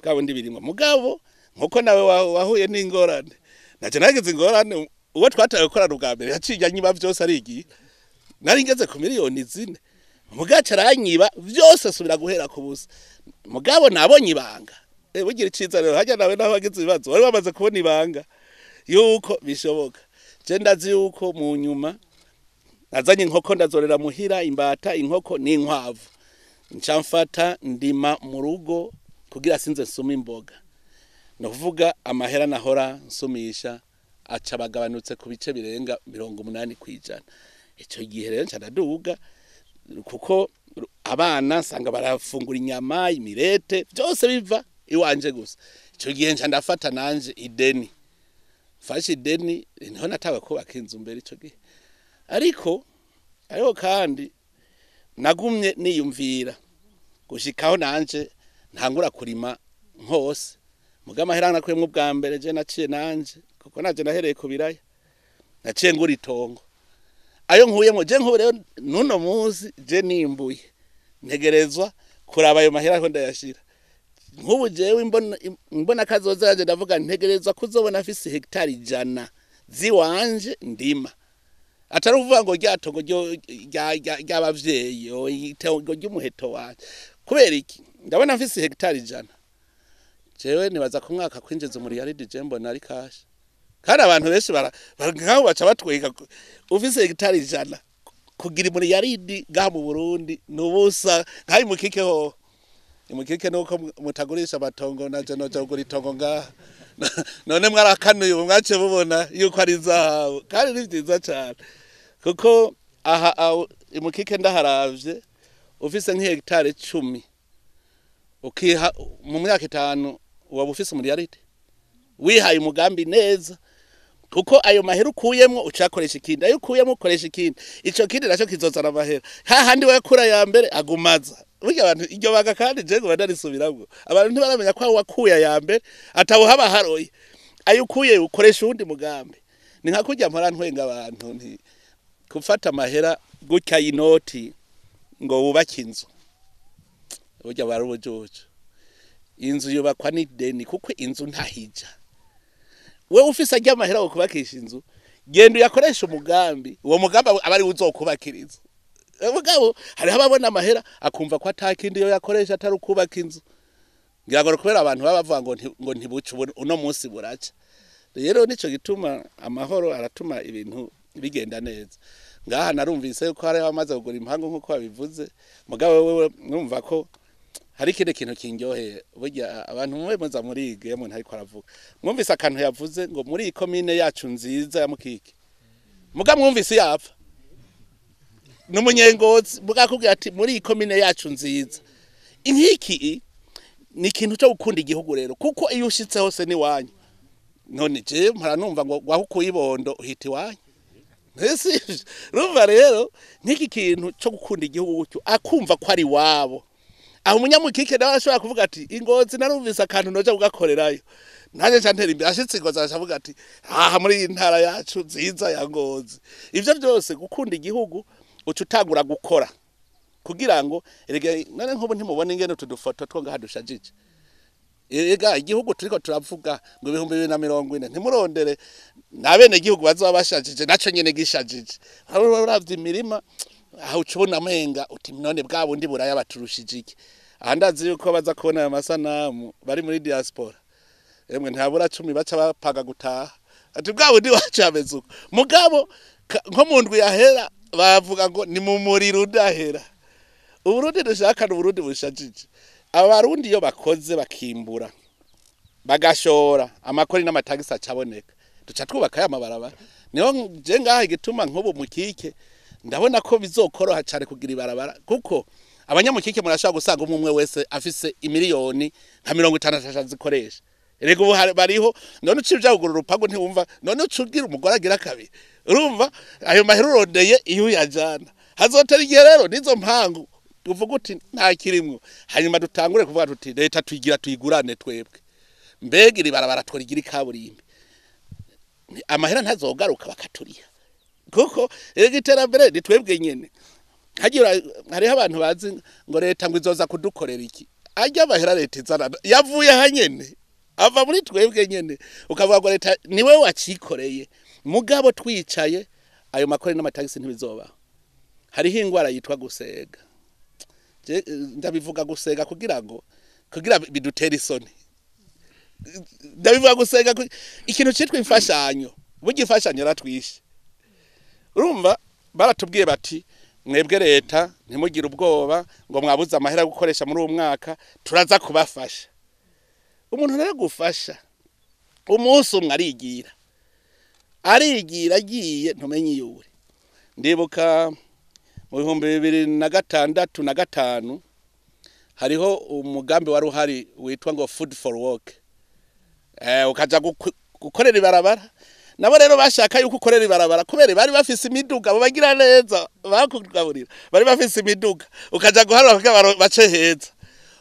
bwabo ndibirimwa mugabo nkuko nawe wahuye n'ingorane naje nageze ingorane uwo twataye gukora rubwa mbere yaciye nyiba byose arigiye nari ngeze ku miliyoni 4 mugaca aranyiba byose asubira guhera ku busa mugabo nabonye ibanga bugira iciza rero hajya nawe naho bagize ibibazo wari bamaze kubona ibanga yuko bishoboka je ndazi yuko mu nyuma nazanye inkoko ndazorera muhira imbata inkoko n'inkwavu ncamfata ndima mu rugo kugira sinze nsuma imboga no kuvuga amahera nahora nsumisha aca bagabanutse ku bice birenga 80 kwijana ico gihe rero ncandaduga kuko abana sanga barafungura inyama imirete byose biva iwanje gusa ico gihe ncandafata nanje ideni fashi ideni niho natawe kubaka inzu mbere ico gihe ariko kandi nagumye niyumvira gushikaho nanje ntangura kurima hose mugama herana kwemwe bwa mbere je naciye nanje kuko naje nahereye ku biraya naciye ngura itongo ayo nkuyemo je nk'ubu rero nuno muzi je nimbuye ntegerezwa kuraba ayo mahera ko ndayashira nk'ubu jewe imbona kazoza yaje ndavuga ntegerezwa kuzobona afise hectare 100 ziwanje ndima atari uvuga ngo ryatongo ry'abavyeyi itongo ry'umuheto wanje kubera iki ndabona afise hectare 100 jewe nibaza ku mwaka kwinjiza muri yaridi jembo nari kashi kandi abantu benshi ngaho baca batwega ufise hectare 100 kugira muri yaridi ngaha mu Burundi nubusa nkayi mukike ho imukike nuko mutagurisha amatongo naje noje kugura itongo ngaha none mwarakanuye mwace bubona yuko ari zahabu kandi ni byiza cyane kuko aha imukike ndaharavye ufise nk'hectare 10 ukiha mu myaka 5 waba ufise muri yaridi wihaye umugambi neza kuko ayo mahera ukuyemo ucakoresha ikindi ayo ukuyemo ukoresha ikindi ico kindi naco kizozana amahera hahandi wakura ya mbere agumaza burya abantu iryo baga kandi je ngo badarisubiramo abantu ntibaramenya ko wakuya ya mbere atawo haba haroye ayo ukuye ukoresha undi mugambi ni nka kujya mpora ntwenga abantu nti kufata amahera gutya inoti ngo wubake inzu burya barubujojo inzu yubakwa n'ideni kuko inzu ntahija we ufise ajya amahera wo kubakisha inzu genda yakoresha umugambi uwo mugambi abari uzokubakiriza mugabo hari ababona amahera akumva ko atakindi yo yakoresha atari ukubaka inzu ngira ngo kubera abantu babavuga ngo ntibuce uno munsi buraca rero nico gituma amahoro aratuma ibintu bigenda neza ngaha narumvise ko hari abamaze kugura impango nkuko babivuze mugabo wewe numva ko hari kide kintu kinjohe burya abantu mwe muza murige umuntu ariko aravuga mwumvise akantu yavuze ngo muri commune yacu nziza ya Mukike muga mwumvise yapfa n'umunyengozi mugakubwira ati muri commune yacu nziza inkiki ni ikintu cyo gukunda igihugu rero kuko iyo ushitse hose ni wanyu none je mpara numva ngo wahukuye ibondo uhita iwanyu ese rumva rero niki kintu cyo gukunda igihugu gutyo akumva ko ari wabo aho umunyamukike nawe ashobora kuvuga ati ingozi narumvise akantu noje kugakorerayo nanje cyantera imbere ashitse ingozi ashavuga ati aha muri iyi ntara yacu nziza ya Ngozi ivyo byose gukunda igihugu uca utangura gukora kugira ngo erege none nkubu ntimubone ingene tudufoto two ngahadushajije ega igihugu turiko turavuga ngo 2040 ntimurondere nabene igihugu bazaba bashajije naco nyene gishajije uravye imirima aho ucubona amenga uti none bwa bundi buraya baturushije iki ahandazi yuko baza kubona aya masanamu bari muri diaspora emwe ntabura 10 baca bapaga gutaha ati bwa bundi wacameze uko mugabo nko mu ndwi yahera bavuga ngo ni mu muriro udahera uburundi dushaka n'uburundi bushajije abarundi iyo bakoze bakimbura bagashora amakori n'amatagisi acaboneka duca twubaka ya mabarabara niho je ngaha igituma nkubu mukike ndabona ko bizokoroha cyane kugira ibarabara kuko abanyamukike murashaka gusanga umwe wese afise imiliyoni nka 50 zikoresha erego ubu bariho none ucibya kugura urupago ntiwumva none ucugira umugore agira kabiri urumva ayo mahero urondeye iyo yajana hazotera igihe rero nizo mpangu uvuga uti nta kirimwo hanyuma dutangure kuvuga tuti leta tuyigira tuyigurane twebwe mbega iri barabara tworigira ikaburimbi amahera ntazogaruka bakaturiha kuko igiterambere ni twebwe nyene hagira hariho abantu bazi ngo leta ngo izoza kudukorera iki ajya amahera leta izana yavuye hanyene ava muri twebwe nyene ukavuga ngo leta niwe wacikoreye mugabo twicaye ayo makore n'amatagisi ntibizoba hariho ingwara yitwa gusega ndabivuga gusega kugira bidutera isoni ndabivuga gusega ikintu cyitwa imfashanyo bugifashanyo ratwishe urumva baratubwiye bati mwebwe leta ntimugire ubwoba ngo mwabuze amahera gukoresha muri uwo mwaka turaza kubafasha umuntu rero gufasha umunsi umwe arigira agiye ntumenye iyure ndibuka mu 2006 na 5 hariho umugambi wari uhari witwa ngo food for work ukaja gukorera ibarabara nabo rero bashaka yuko ukorera ibarabara kubera bari bafise imiduga abo bagira neza bakugaburira bari bafise imiduga ukaja guharura kugira bace heza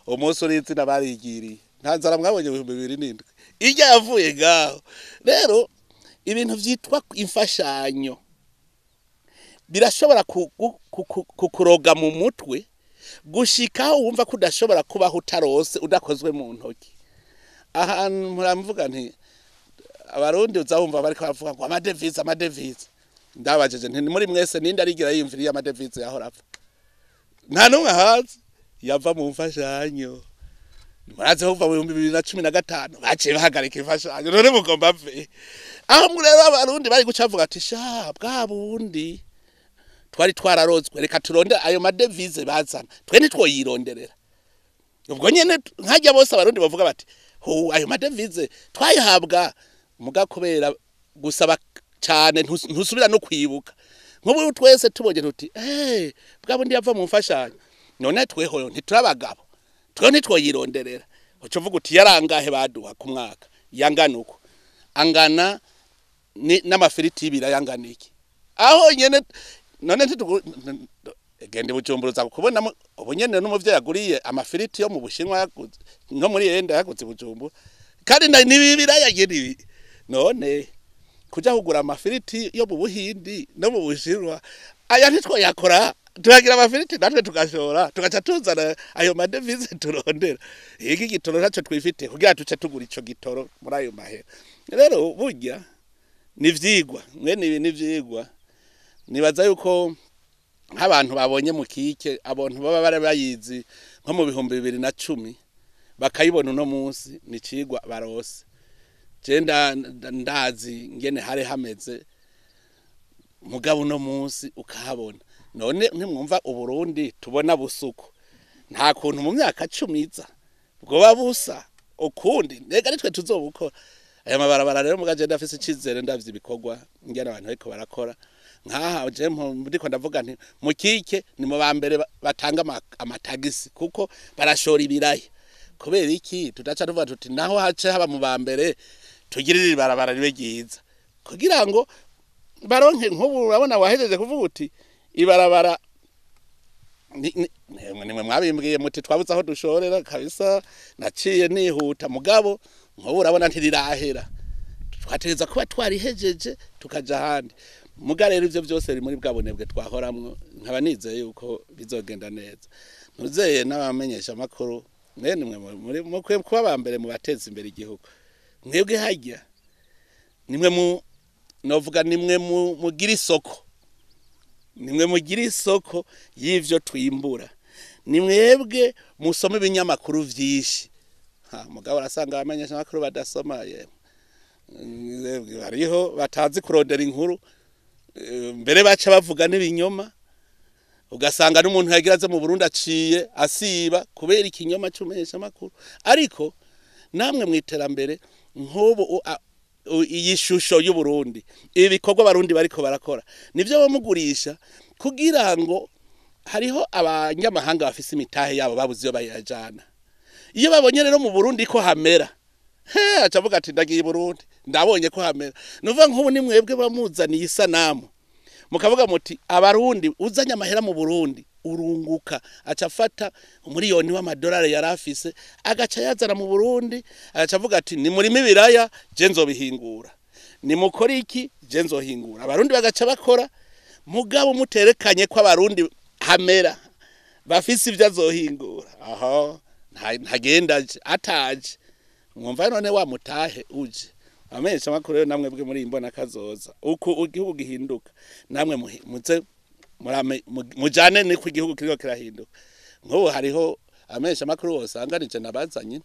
umunsi uri izina barigiriye ntanzara mwabonye 2007 ijya yavuye gaho rero ibintu vyitwa imfashanyo birashobora kukuroga mu mutwe gushikaho wumva kudashobora kubaho utarose udakozwe mu ntoki ahantu muramvuga nti abarundi uzahumva bari kwavuga ngo amadevize ndabajeje nti muri mwese ninde arigira yimviriye amadevize yahorapfa nta numwe hazi yava mu mfashanyo muraze huva mu 2015 baciye bahagarika imfashanyo none mugomba mve aho murero abarundi bari gucavuga ati sha bwa bundi twari twararozwe reka turonde ayo madevize bazana twe nitwoyironderera ubwo nyene nkajya bose abarundi bavuga bati ho ayo madevize twayihabwa muga kubera gusaba cyane ntusubira no kwibuka nk'ubu twese tubonye tuti bwa bundi yava mu mfashanyo none tweho ntiturabagabo twe nitwoyironderera uco vuga uti yarangahe baduha ku mwaka yangana uko angana n'amafiriti y'ibira yangana iki aho nyene none gende Bujumbura kubona ubunyene n'umuvyeyi aguriye amafiriti yo mu Bushinwa yaguze no muri yenda yaguze Bujumbura kandi nibibira yageni none kuja kugura amafiriti yo mu Buhindi no mu Bushinwa aya ntitwo yakora turagira amafiriti natwe tugashora tugaca tuzana ayo madevize turondera iki gitoro naco twifite kugira tuce tugura ico gitoro muri ayo mahera rero burya nivyigwa mwene ibi nivyigwa nibaza yuko nk'abantu babonye mu kike abantu baba barabayizi nko mu 2010 bakayibona uno munsi ni cigwa barose genda ndazi ngene hare hameze mugabo uno munsi ukahabona none ntimwumva uburundi tubona busuko nta kuntu mu myaka 10 bwo babusa ukundi nega nitwe tuzobukora aya mabarabara rero mugaje ndafise icizere ndavye ibikorwa ngena abantu ariko barakora nkaha je ndiko ndavuga nti mukike ni mu bambere batanga amatagisi kuko barashora ibirayi kubera iki tudaca tuvuga tuti naho hace haba mu bambere tugirira ibarabara ribe ryiza kugira ngo baronke nk'ubu urabona wahejeje kuvuga uti ibarabara nimwe mwabimbwiye muti twabuze aho dushorera kabisa naciye nihuta mugabo nk'ubu urabona ntirirahera twategeza kuba twarihejeje tukaja handi muga rero ivyo byose biri muri bwabonebwe twahoramwo nkaba nizeye yuko bizogenda neza nuzeye n'abamenyesha amakuru mwene mwe muri kuba bambere mu bateza imbere igihugu mwebwe hajya nimwe novuga nimwe mugira isoko nimwe mugira isoko y'ivyo twimbura nimwebwe musoma ibinyamakuru vyinshi mugabo arasanga abamenyesha amakuru badasoma hariho batazi kurondera inkuru mbere baca bavuga n'ibinyoma ugasanga n'umuntu yagiraze mu Burundi aciye asiba kubera ikinyoma cy'umesha makuru ariko namwe mwiterambere nk'ubu iyi shusho y'u Burundi ibi bikorwa abarundi bariko barakora nivyo bamugurisha kugira ngo hariho abanyamahanga bafise imitahe yabo babuze iyo bayajana iyo babonye rero mu Burundi ko hamera acavuga ati ndagiye Burundi ndabonye ko hamera nuvuga nk'ubu ni mwebwe bamuzaniye isanamu mukavuga muti abarundi uzanye amahera mu Burundi urunguka acafata umuriyoni w'amadolari yarafise agaca yazana mu Burundi acavuga ati ni muri mibiraya je nzobihingura ni mukora iki je nzohingura abarundi bagaca bakora mugabo muterekanye ko abarundi hamera bafise ivyo azohingura aho ntagenda ataje mwumva none wa mutahe uje amenyesha makuru rero namwe bwe muri imbona kazoza uko igihugu gihinduka namwe muze mujane ni ku gihugu kiriko kirahinduka nk'ubu hariho amenyesha makuru wosanganije nabazanye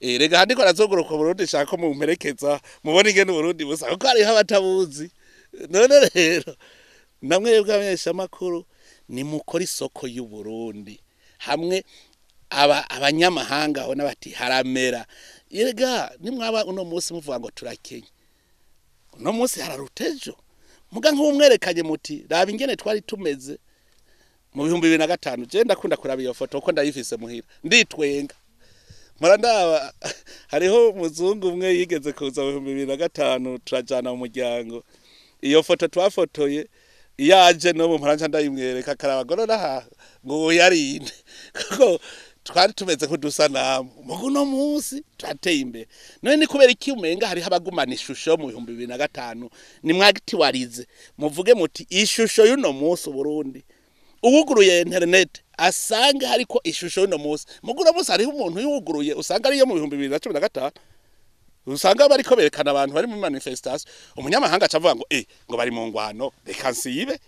rega handiko arazoguruka Burundi shaka mu mperekeza mubone ingene Burundi busa kuko hariho abatabuzi none rero namwe bwe amenyesha makuru ni mukora isoko y'u Burundi hamwe abanyamahanga aho nabati haramera yega nimwaba uno munsi muvuga ngo turakenye uno munsi hararutejo muga nk'umwerekanye muti raba ingene twari tumeze mu 2005 je ndakunda kuraba iyo foto uko ndayifise muhira nditwenga murandaba hariho muzungu umwe yigeze kuza mu 2005 turajana mu muryango iyo foto twafotoye yaje no mu mparanja ndayimwereka karabagorora ngo yarinde kuko twari tumeze kudusanamu muguno munsi twateye imbere none ni kubera iki umenga hari habagumana ishusho mu 2005 ni mwagiti warize muvuge muti ishusho y'uno munsi Burundi ubuguruye internet asanga hariko ishusho y'uno munsi muguno munsi hari umuntu yuguruye usanga ari yo mu 2015 usanga bariko berekana abantu bari mu manifestation umunyamahanga acavuga ngo ngo bari mu ngwano reka nsibe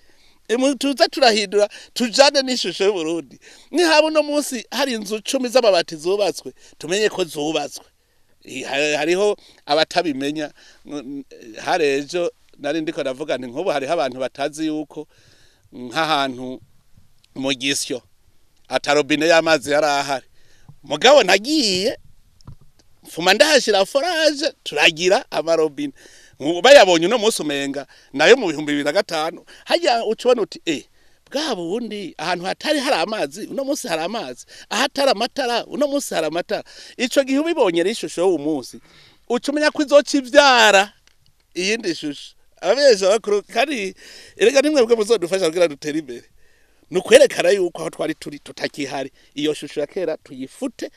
tuza turahindura tujane n'ishusho y'u Burundi ni habo no munsi hari inzu 10 z'amabati zubatswe tumenye ko zubatswe hariho abatabimenya harejo nari ndiko ndavuga nti nk'ubu hariho abantu batazi yuko nk'ahantu mu gisyo atarobine y'amazi yarahari mugabo nagiye fuma ndahashira forage turagira amarobine bayabonye no munsi umenga nayo mu 2005 hajya ucubona uti bwa bundi ahantu hatari hari amazi uno munsi hari amazi ahatari amatara uno munsi hari amatara ico gihe ubibonye rishusho y'uwo munsi ucumenya ko izoca ivyara iyindi shusho abeje bakuru kandi erega nimwe bwe muzodufasha kugira dutera imbere nukwerekana yuko aho twari turi tutakihari iyo shusho ya kera tuyifute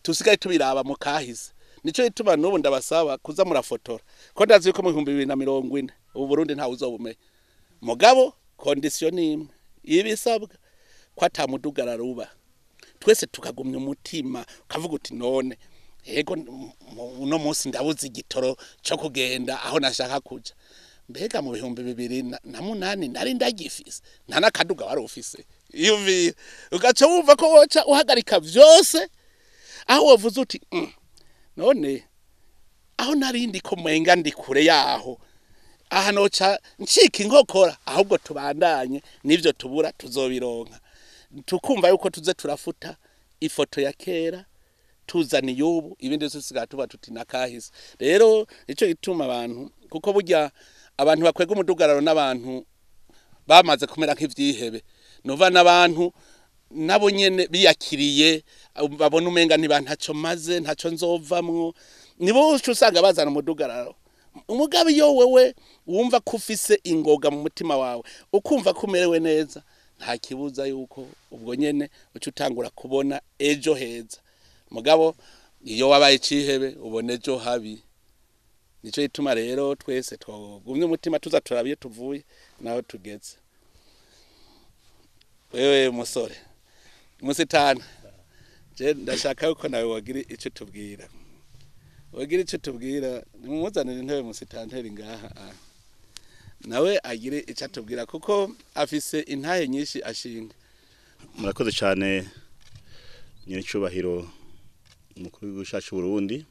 tusigaye tubiraba mu kahise nico ituma nubu ndabasaba kuza murafotora ko ndazi yuko mu 2040 ubu Burundi nta uzobumenye mugabo condition imwe ibisabwa ko atamudugara ruba twese tukagumya umutima kavuga uti none yego uno munsi ndabuze igitoro cyo kugenda aho nashaka kuja mbega mu 2008 nari ndagifise nta nakaduga wari ufise iyo ugaca wumva ko woca uhagarika vyose aho wavuze uti none aho narindi ko mwenga ndi kure yaho aha noca ncika inkokora ahubwo tubandanye nivyo tubura tuzobironka tukumva yuko tuze turafuta ifoto ya kera tuzana yubu ibindi dusigaye tuba tuti nakahise rero ico gituma abantu kuko burya abantu bakwega umudugararo n'abantu bamaze kumera nk'ivyihebe nova n'abantu nabo nyene biyakiriye babona umenga niba ntaco maze ntaco nzovamwo nibo usanga bazana umudugararo umugabo iyo wewe wumva ko ufise ingoga mu mutima wawe ukumva ko umerewe neza nta kibuza yuko ubwo nyene uca utangura kubona ejo heza mugabo iyo wabaye cihebe ubona ejo habi nico gituma rero twese twogumye umutima tuza turabiye tuvuye naho tugeze wewe musore musitana je ndashaka yuko nawe wagira ico tubwira wagira ico tubwira nimumuzanire intebe musitanteri ngaha nawe agire ico atubwira kuko afise intahe nyinshi ashinga murakoze cyane nyine cyubahiro umukuru w'igihugu cyacu Burundi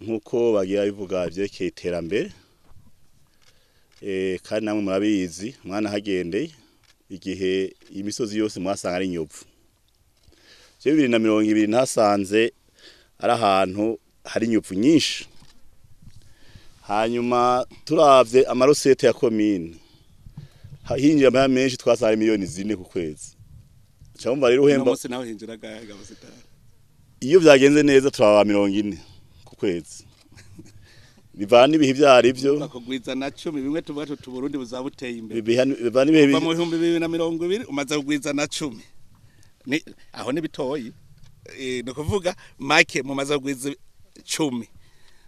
nkuko bagiye bivuga byerekeye iterambere kandi namwe murabizi mwana hagendeye igihe imisozi yose mwasanga ari inyovu je 2020 ntasanze ari ahantu hari inyovu nyinshi hanyuma turavye amarosete ya commune hinjira amahera menshi twasanga miliyoni 4 ku kwezi cyangwa rero uhemba umunsi nawe hinjira gahega basitara iyo byagenze neza turaba 40 ku kwezi bivana ibihe byari byo bakugwiza na 10 bimwe tuvuga tu Burundi buzabuteye imbere bivana ibihe mu 2020 umaze kugwiza na 10 ni aho ni bitoyi no kuvuga make mumaze kugwiza 10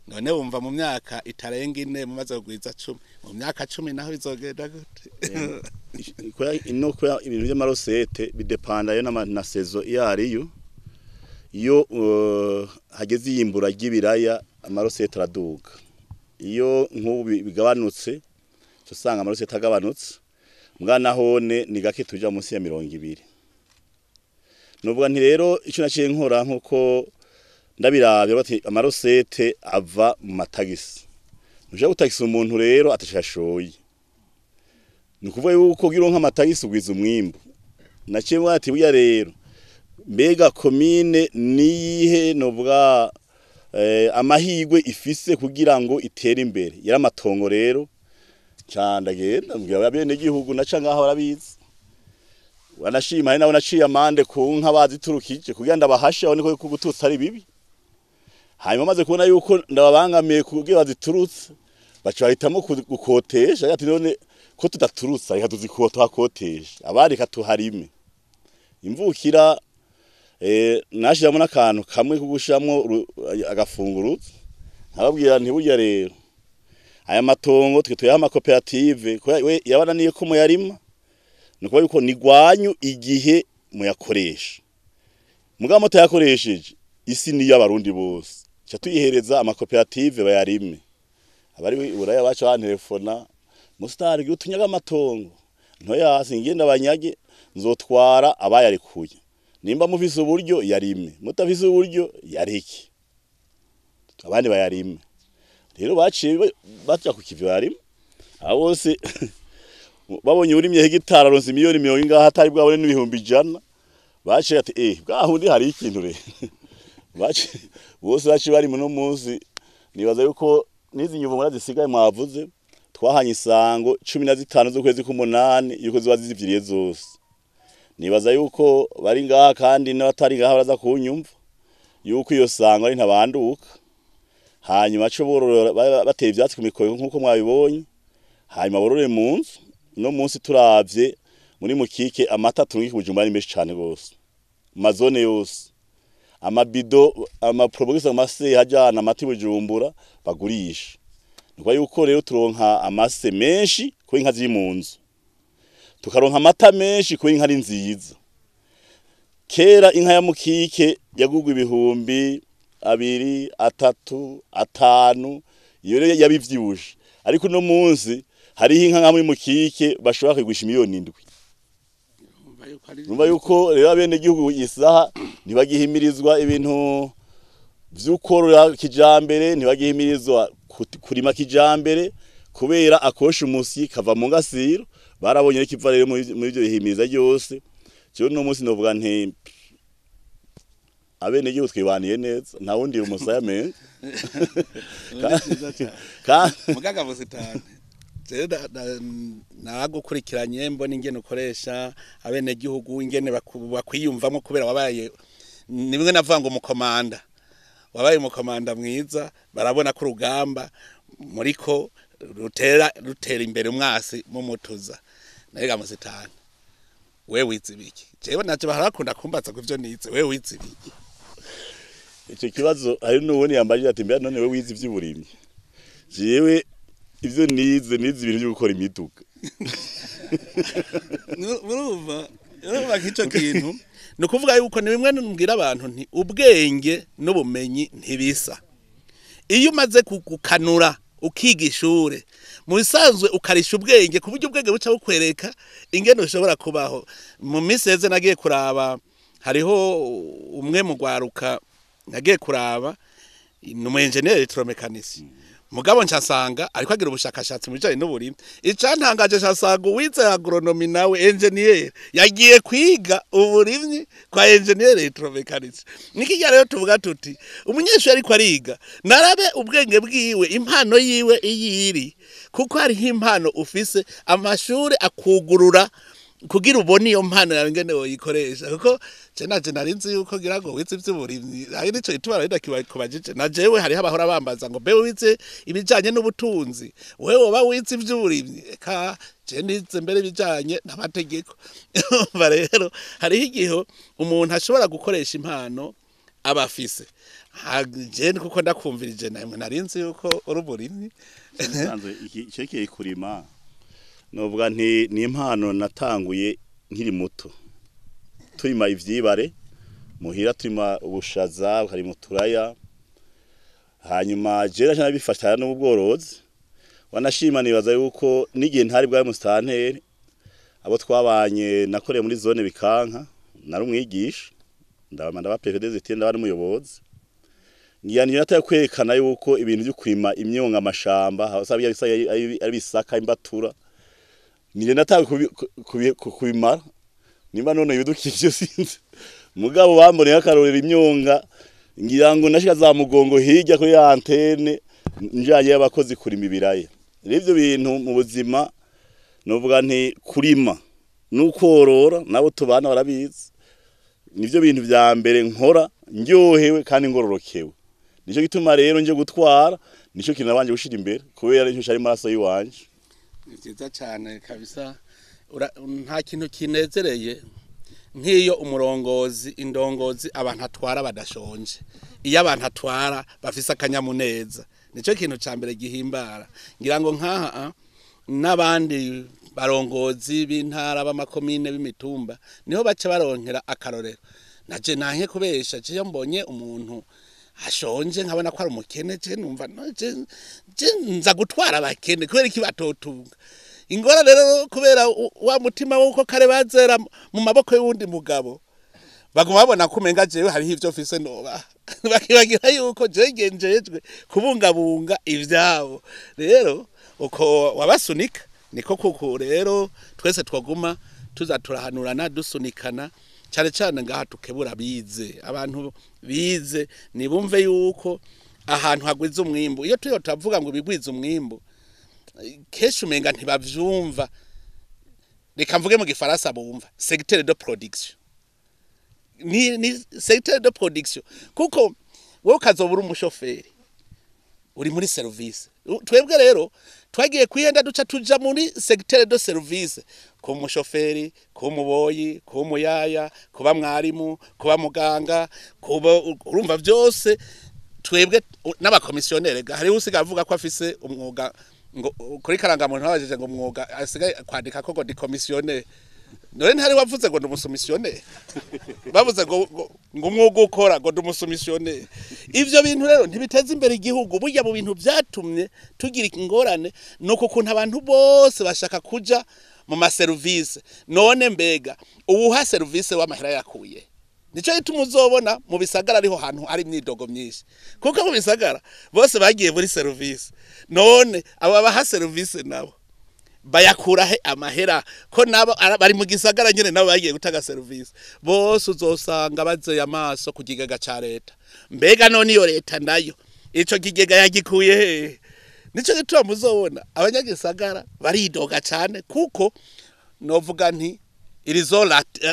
none wumva mu myaka itarenga 4 mumaze kugwiza 10 mu myaka 10 naho bizogenda gute kwa ibintu by'amarosete bidepanda yo na saison yariyo iyo hageze yimbura ry'ibiraya amarosete araduga iyo nk'ubu bigabanutse usanga amarosete agabanutse mwana hone ni gake tuja munsi ya 200 nuvuga nti rero ico naciye nkora nkuko ndabiravye bati amarosete ava mu matagisi nuje gutagisa umuntu rero atashashoye nukuvuga yuko gironka amatagisi ugwiza umwimbu naciye mwati buya rero mbega commune nihe novuga amahigwe ifise kugira ngo itere imbere yaramatongo rero candagenda mbwira abene gihugu naca ngaho barabizi wanashima nawe naciye amande ku nka baziturukije kugira ndabahashe aho niko gututsa ari bibi hanyuma maze kubona yuko ndababangamiye kugira baziturutse baca bahitamo gukotesha ati none ko tudaturutsa reka tuzikota hakotesha abari katuharime imvukira nashiramo n'akantu kamwe kugushamwo agafunguruzo nkababwira nti burya rero aya matongo twe tuyaha amakoperative we yabananiye ko muyarima nuko yuko nigwanyu igihe muyakoresha mugabo mutayakoresheje isi ni y'abarundi bose cyo tuyihereza amakoperative bayarime abari uraya bacu ba telefona mustari gutunyaga amatongo ntoya singenda banyage nzotwara abayarikuye nimba mufise uburyo yarime mutafise uburyo yareke abandi bayarime rero baciye baca ku kivyo yarime abose babonye urimye hegitara ronse miliyoni 100 ngaha atari bwabone n'ibihumbi 100 baciye ati bwahundi hari ikintu re baciye bose baciye bari muno munsi nibaza yuko nizi nyuvu murazisigaye mwavuze twahanye isango 15 zo kwezi k'umunani yuko ziba zivyiriye zose nibaza yuko bari ngaha kandi n'abatari ngaha baraza kunyumva yuko iyo sango ari ntabanduka hanyuma cyo borora bateye ivyatsi ku mikoyo nkuko mwabibonye hanyuma borore mu nzu no munsi turavye muri mukike amata turungi kujumba ari menshi cyane gose mazone yose amabido amaprobogisa amase hajana amati bujumbura bagurisha nuko yuko rero turonka amase menshi ko inka ziri mu nzu tukaronka amata menshi ko inka ari nziza kera inka ya mukike yagugwa 200 3 5 iyo yabivyibushe ariko no munsi hari inka nka muri mukike bashobora kwigwisha miliyoni 7 numva yuko rero abene gihugu isaha ntibagihimirizwa ibintu vy'ukorora kijambere ntibagihimirizwa kurima kijambere kubera akosha umusi kava mu ngasiro barabonye kiva rero muri byo bihimiza byose cyo no munsi novuga nti abene gihugu twibaniye neza nta wundi umusaya men mugaga bositane nagukurikiranye mbona ingene ukoresha abene gihugu ingene bakwiyumvamo kubera wabaye nimwe navuga ngo umukomanda wabaye umukomanda mwiza barabona ko urugamba muriko rutera imbere umwasi mumutuza nega musitani we wizibiki jewe naje barakunda kumbaza ko ivyo nize we wizibiki icyo kibazo hari n'ubundi yambaje ati mbere none we wize ivy'uburimyi jewe ivyo nize ibintu byo gukora imiduga urumva kico kintu no kuvuga yuko ni bimwe numbwira abantu nti ubwenge n'ubumenyi ntibisa iyo umaze kukanura ukigishure mu bisanzwe ukarisha ubwenge ku buryo ubwenge buca bukwereka ingene ushobora kubaho mu miseze nagiye kuraba hariho umwe mu gwaruka nagiye kuraba ni umu engineer electromechanicien mugabo ncasanga ariko agira ubushakashatsi mu bijanye n'uburimyi icantangaje casanga uwize agronomy nawe engineer yagiye kwiga uburimyi kwa engineer electromechanicien nikijya rero tuvuga tuti umunyeshuri ariko ariga narabe ubwenge bwiwe impano yiwe iyiri kuko hari impano ufise amashuri akugurura kugira ubone iyo mpano yawe ngene woyikoresha kuko je narinzi yuko gira ngo wize ivy'uburimyi ari nico itubara kubajije na jewe hari habahora bambaza ngo be wize ibijanye n'ubutunzi wewe woba wize ivy'uburimyi ka je nize mbere bijanye n'amategeko rero hari igihe umuntu ashobora gukoresha impano abafise je kuko ndakumvirije namwe narinzi yuko uruburimyi sanzwe iki kurima novuga nti ni impano natanguye nkiri muto turima ivyibare muhira turima ubushaza hari muturaya hanyuma jera cyane bifatana n'ubworozi wanashima nibaza yuko nigihe ntari bwa mustanteri abo twabanye nakoreye muri zone bikanka nari umwigisha ndabamanda ba PVD zitenda bari muyobozi ngiyani yataye kwerekana yuko ibintu byo kurima imyonga amashamba hasabiye ari bisaka imbatura nije natawe kubimara nimba none yudukije sinzi mugabo bamboneye akarorera imyonga ngira ngo nashika za mugongo hirya kuri antene njanye y'abakozi kurima ibiraya rivyo bintu mu buzima novuga nti kurima nukorora nabo tubana barabizi nivyo bintu vya mbere nkora ndyohewe kandi ngororokewe nico gituma rero nje gutwara nico kinabanje gushira imbere kubera nico cyari maraso yiwanje nziza cyane kabisa nta kintu kinezereye nk'iyo umurongozi indongozi abantu atwara badashonje iyo abantu atwara bafise akanyamuneza nico kintu ca mbere gihimbara ngira ngo nkaha n'abandi barongozi b'intara b'amakomine b'imitumba niho bace baronkera akarorero naje nanke kubesha je mbonye umuntu ashonje nkabona ko ari umukene je numva je nza gutwara abakene kubera iki batotunga ingora rero kubera wa mutima wuko kare bazera mu maboko y'undi mugabo baguma babona kumenga jewe hari ivyo fise noba bakibagira yuko je genjejwe kubungabunga ivyabo rero uko wabasunika niko kuko rero twese twaguma tuza turahanurana dusunikana cyane cyane ngaha tukebura bize abantu bize nibumve yuko ahantu hagwiza umwimbo iyo tuyo tavuga ngo bigwiza umwimbo kesho umenga ntibavyumva reka mvuge mu gifaransa bumva secteur de production ni secteur de production kuko wowe ukazobura umushoferi uri muri service twebwe rero twagiye kwihenda duca tuja muri secteur de service ku mushoferi ku muboyi ku muyaya kuba mwarimu kuba muganga kuba urumva byose twebwe n'abakomisiyonere hari usiga avuga ko afise umwuga ngo kuri karangamuntu habajeje ngo umwuga asigaye kwandika ko ndi komisiyonere none ntari wavuze ngo ndumusumisiyonere bavuze ngo umwuga ukora ngo ndumusumisiyonere ivyo bintu rero ntibiteza imbere igihugu burya mu bintu byatumye tugira ingorane nuko kuntu abantu bose bashaka kuja mu ma service none mbega uwuha service w'amahera yakuye nico gituma uzobona mu bisagara ariho hantu ari imyidogo myinshi kuko mu bisagara bose bagiye muri service none aba baha service nabo bayakura he amahera ko nabo bari mu gisagara nyene nabo bagiye gutanga service bose uzosanga bazeye amaso ku kigega ca leta mbega none iyo leta nayo ico kigega yagikuye he nico gituma muzobona abanyagisagara baridoga cyane kuko novuga nti irizo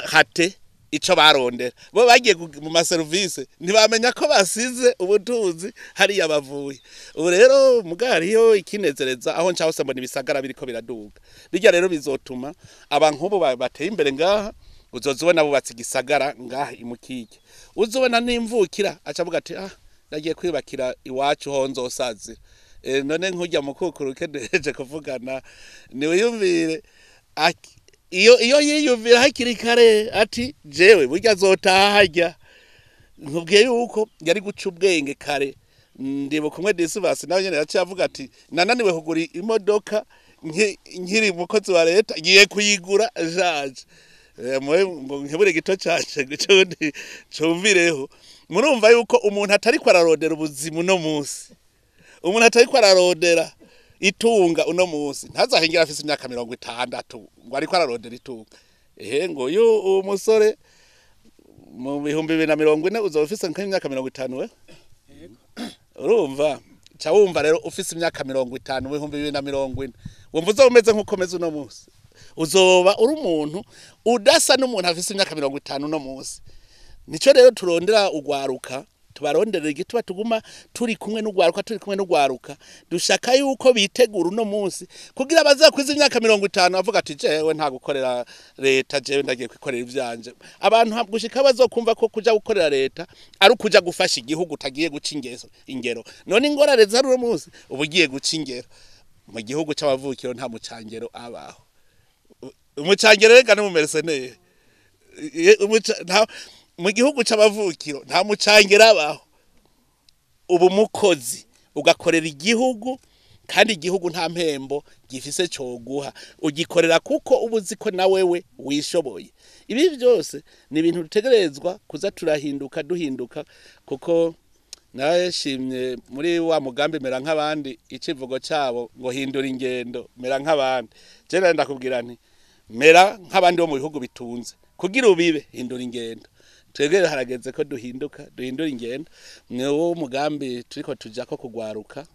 hate ico barondera bo bagiye mu maservice ntibamenya ko basize ubutunzi hari yabavuye ubu rero mugariyo ikinezereza aho ncaho se mbona ibisagara biriko biraduga bijya rero bizotuma abankubo bateye imbere ngaha uzozubona bubatse igisagara ngaha imukike uzobona n'imvukira acavuga ati nagiye kwibakira iwacu ho nzosazi none nkujya mukukuruke deje kuvugana ni wiyumvire iyo yiyumvira hakiri kare ati jewe burya zotaha hajya nkubwiye yuko yari guca ubwenge kare ndibuka kumwe Disivasi nawe nyene yaciye avuga ati nananiwe kugura imodoka nkiri umukozi wa leta ngiye kuyigura jaje ngo nkebure gito cyaje gucundi cumvireho murumva yuko umuntu atari ko ararondera ubuzima no munsi umuntu atari ko ararondera itunga uno munsi ntazahingira afise imyaka 60 ngo ariko ararondera itunga ngo uyu umusore mu 2040 uzo ufise nk'imyaka 50 we urumva cha wumva rero ufise imyaka 50 mu 2040 wumva uzomeze nk'ukomeza uno munsi uzoba uri umuntu udasa n'umuntu afise imyaka 50 no munsi nico rero turondera ugwaruka tubaronderera igituba tuguma turi kumwe n'ugwaruka dushaka yuko bitegura uno munsi kugira bazakwiza imyaka 50 avuga ati jewe nta gukorera leta jewe ndagiye kwikorera ivyanje abantu gushika bazokumva ko kuja gukorera leta ari kuja gufasha igihugu utagiye guca ingero none ingorane zari uno munsi ubugiye guca ingero mu gihugu c'abavukiro nta mucangero abaho umucangero rega no mu mercenaire mu gihugu c'abavukiro nta mucangera abaho ubu mukozi ugakorera igihugu kandi igihugu nta mpembo gifise cyo guha ugikorera kuko ubuzi ko na wewe wishoboye ibi byose ni ibintu dutegerezwa kuza duhinduka kuko nashimye muri wa mugambi mera nk'abandi icivugo cyabo ngo hindura ingendo mera nk'abandi je ndakubwira nti mera nk'abandi bo mu bihugu bitunze kugira ubibe hindura ingendo twegere harageze ko duhindura ingendo niwo mugambi turiko tujako kugwaruka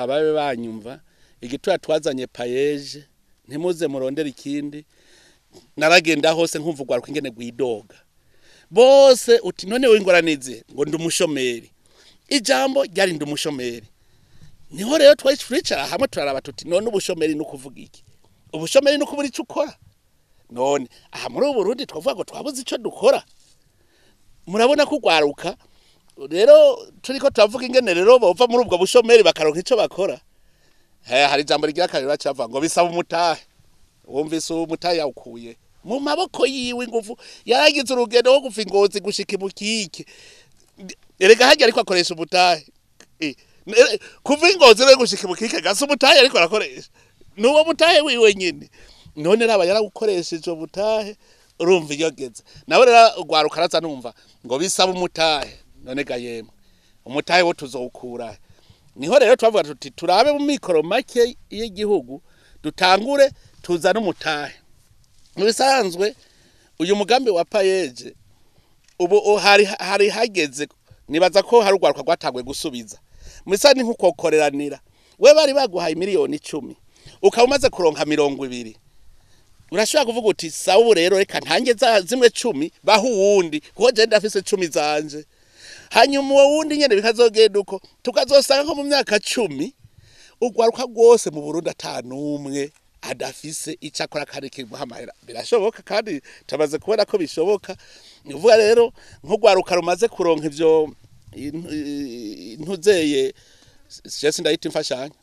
babe banyumva igituya twazanye payeje ntimuze murondera ikindi naragenda hose nkumva ugwaruka ingene gwidoga bose uti none we ingoranize ngo ndumushomeri ijambo ryari ndumushomeri niho rero twicara hamwe turaraba tuti none ubushomeri nukuvuga iki ubushomeri nukubura ico ukora none aha muri Burundi twavuga ngo twabuze ico dukora murabona ko ugwaruka rero turiko turavuga ingene rero bova muri ubwo bushomeri bakaronka ico bakora hari ijambo rigira karira cyava ngo bisaba umutahe wumvise umutahe yawukuye mu maboko yiwe ingufu yaragize urugendo wo gufa ingozi gushika imukike erega hajya ariko akoresha umutahe kuva ingozi rero gushika imukike gasa umutahe ariko arakoresha nuwo mutahe wiwe nyine none raba yaragukoresheje ubutahe urumva iyogeze nawe rero ugwaruka araza numva ngo bisaba umutahe none gayemwe umutahe wo tuzowukura niho rero twavuga tuti turabe mu mikoro make y'igihugu dutangure tuzana umutahe mubisanzwe uyu mugambi wa payeje ubu hari hageze nibaza ko hari ugwaruka gwatagwe gusubiza misani nkukokoreranira we bari baguhaye miliyoni 10 ukaba umaze kuronka 20 urashobora kuvuga uti sawa rero reka ntange za zimwe 10 baho uwundi kuko je ndafise 10 zanje hanyuma uwo wundi nyene bikazogenda uko tukazosanga ko mu myaka 10 ugwaruka rwose mu Burundi atanumwe adafise icakora kandi kimuhamahera birashoboka kandi tabaze kubona ko bishoboka nivuga rero nk'ugwaruka rumaze kuronka ivyo ntuzeye Jesse ndayita imfashanya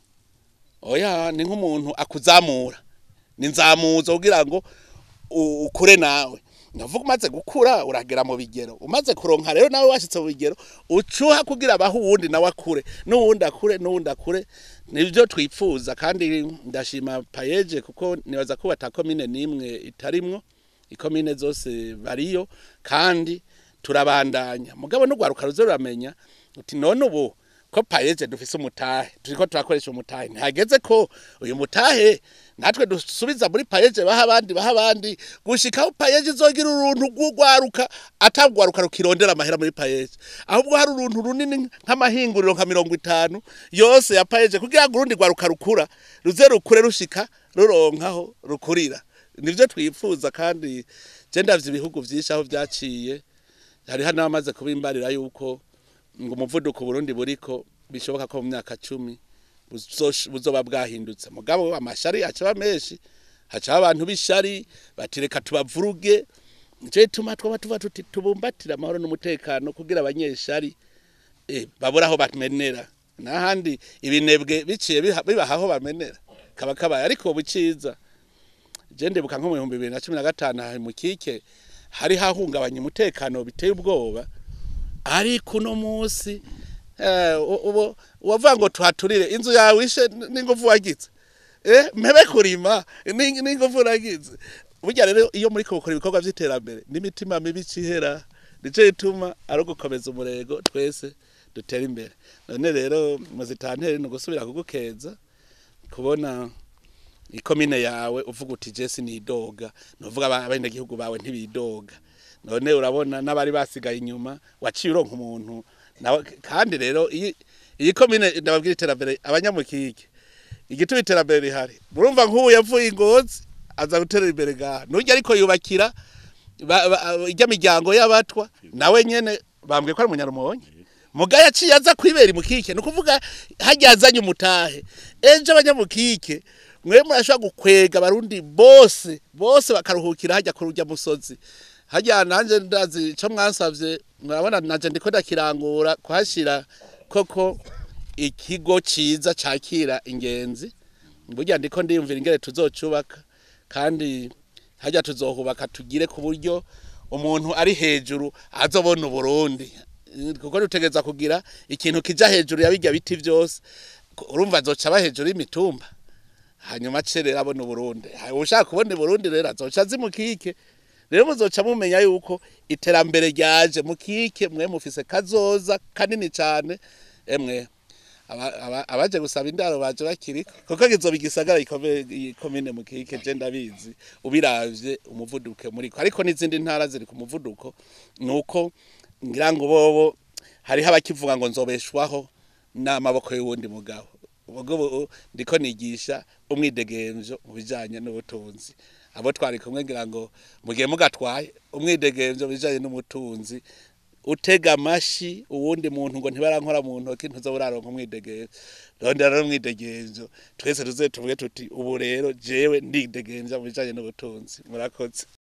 oya ni nk'umuntu akuzamura ni nzamuzo kugira ngo ukure nawe navuga umaze gukura uragera mu bigero umaze kuronka rero nawe washitse mu bigero ucuha kugira abaho uwundi nawe akure n'uwundi akure nivyo twipfuza kandi ndashima payeje kuko nibaza ko batakomine nimwe itarimwo ikomine zose bariyo kandi turabandanya mugabo n'ugwaruka ruzo ruramenya uti none ubu ko payeje dufise umutahe turiko turakoresha umutahe ntihageze ko uyu mutahe natwe dusubiza muri payeje baha abandi gushika payeje izogira uruntu rw'ugwaruka atagwaruka rukirondera amahera muri payeje ahubwo hari uruntu runini nk'amahinguriro nka 50 yose ya payeje kugira ngo urundi gwaruka rukura ruze rukure rushika ruronkaho rukurira nivyo twifuza kandi je ndavye ibihugu vyinshi aho vyaciye hari hano amaze kubimbarira yuko ngo umuvuduko Burundi buriko bishoboka ko mu myaka 10 buzoba bwahindutse mugabo amashari acaba menshi haca abantu bishari batireka tubavuruge je tuma tuba tuti tubumbatira amahoro n'umutekano kugira abanyeshari baburaho bamenera nahandi ibinebwe biciye bibahaho bamenera kaba ariko buciza je ndibuka nko mu 2015 mu Kike hari hahungabanya umutekano biteye ubwoba ariko no munsi ubo wavuga ngo tuhaturire inzu yawe ishe n'ingufu wagize mpebe kurima n'ingufu nagize burya rero iyo muri ko gukora ibikorwa vy'iterambere n'imitima mibi cihera nico ituma ari gukomeza umurego twese dutera imbere none rero muzitanteri no gusubira kugukeza kubona ikomine yawe uvuga uti Jesse ni idoga novuga abende gihugu bawe ntibidoga none urabona nabari basigaye inyuma waciye uronka umuntu nawe kandi rero iyi komine ndababwira iterambere abanyamukike igituma iterambere rihari murumva nk'ubu yavuye ingozi aza gutera imbere gaha nujya ariko yubakira ijya miryango y'abatwa nawe nyene bambwe ko ari munyarumonye mugaya yaciye aza kwibera imukike no kuvuga hajyazanye umutahe ejo abanyamukike mwe murashobora gukwega abarundi bose bakaruhukira hajya kurujya musozi hajya nanje ndazi cyo mwansavye murabona nanje ndiko ndakirangura kuhashira koko ikigo ciza cakira ingenzi burya ndiko ndiyumvira ingere tuzocubaka kandi hajya tuzohubaka tugire ku buryo umuntu ari hejuru azobona Burundi kuko dutegeza kugira ikintu kija hejuru yabijya biti byose urumva azoca bahejuru y'imitumba hanyuma cerera abona Burundi ushaka kubona Burundi rero azoca zimukike rero muzoca mumenya yuko iterambere ryaje mukike mwe mufise kazoza kanini cyane emwe abaje gusaba indaro baje bakiriko kuko gizobigisagara ikomine mukike je ndabizi ubiravye umuvuduke muriko ariko n'izindi ntara ziri ku muvuduko nuko ngira ngo bobo hari habakivuga ngo nzobeshwaho n'amaboko y'uwundi mugabo ubwo ndiko nigisha umwidegemvyo mu bijanye n'ubutunzi abo twari kumwe ngira ngo mugiye mugatwaye umwidegemvyo bijanye n'umutunzi utega amashi uwundi muntu ngo ntibarankora mu ntoki ntuzoburaronka umwidegemvyo rondera umwidegemvyo twese tuze tuvuge tuti ubu rero jewe ndidegemvya mu bijanye n'ubutunzi murakoze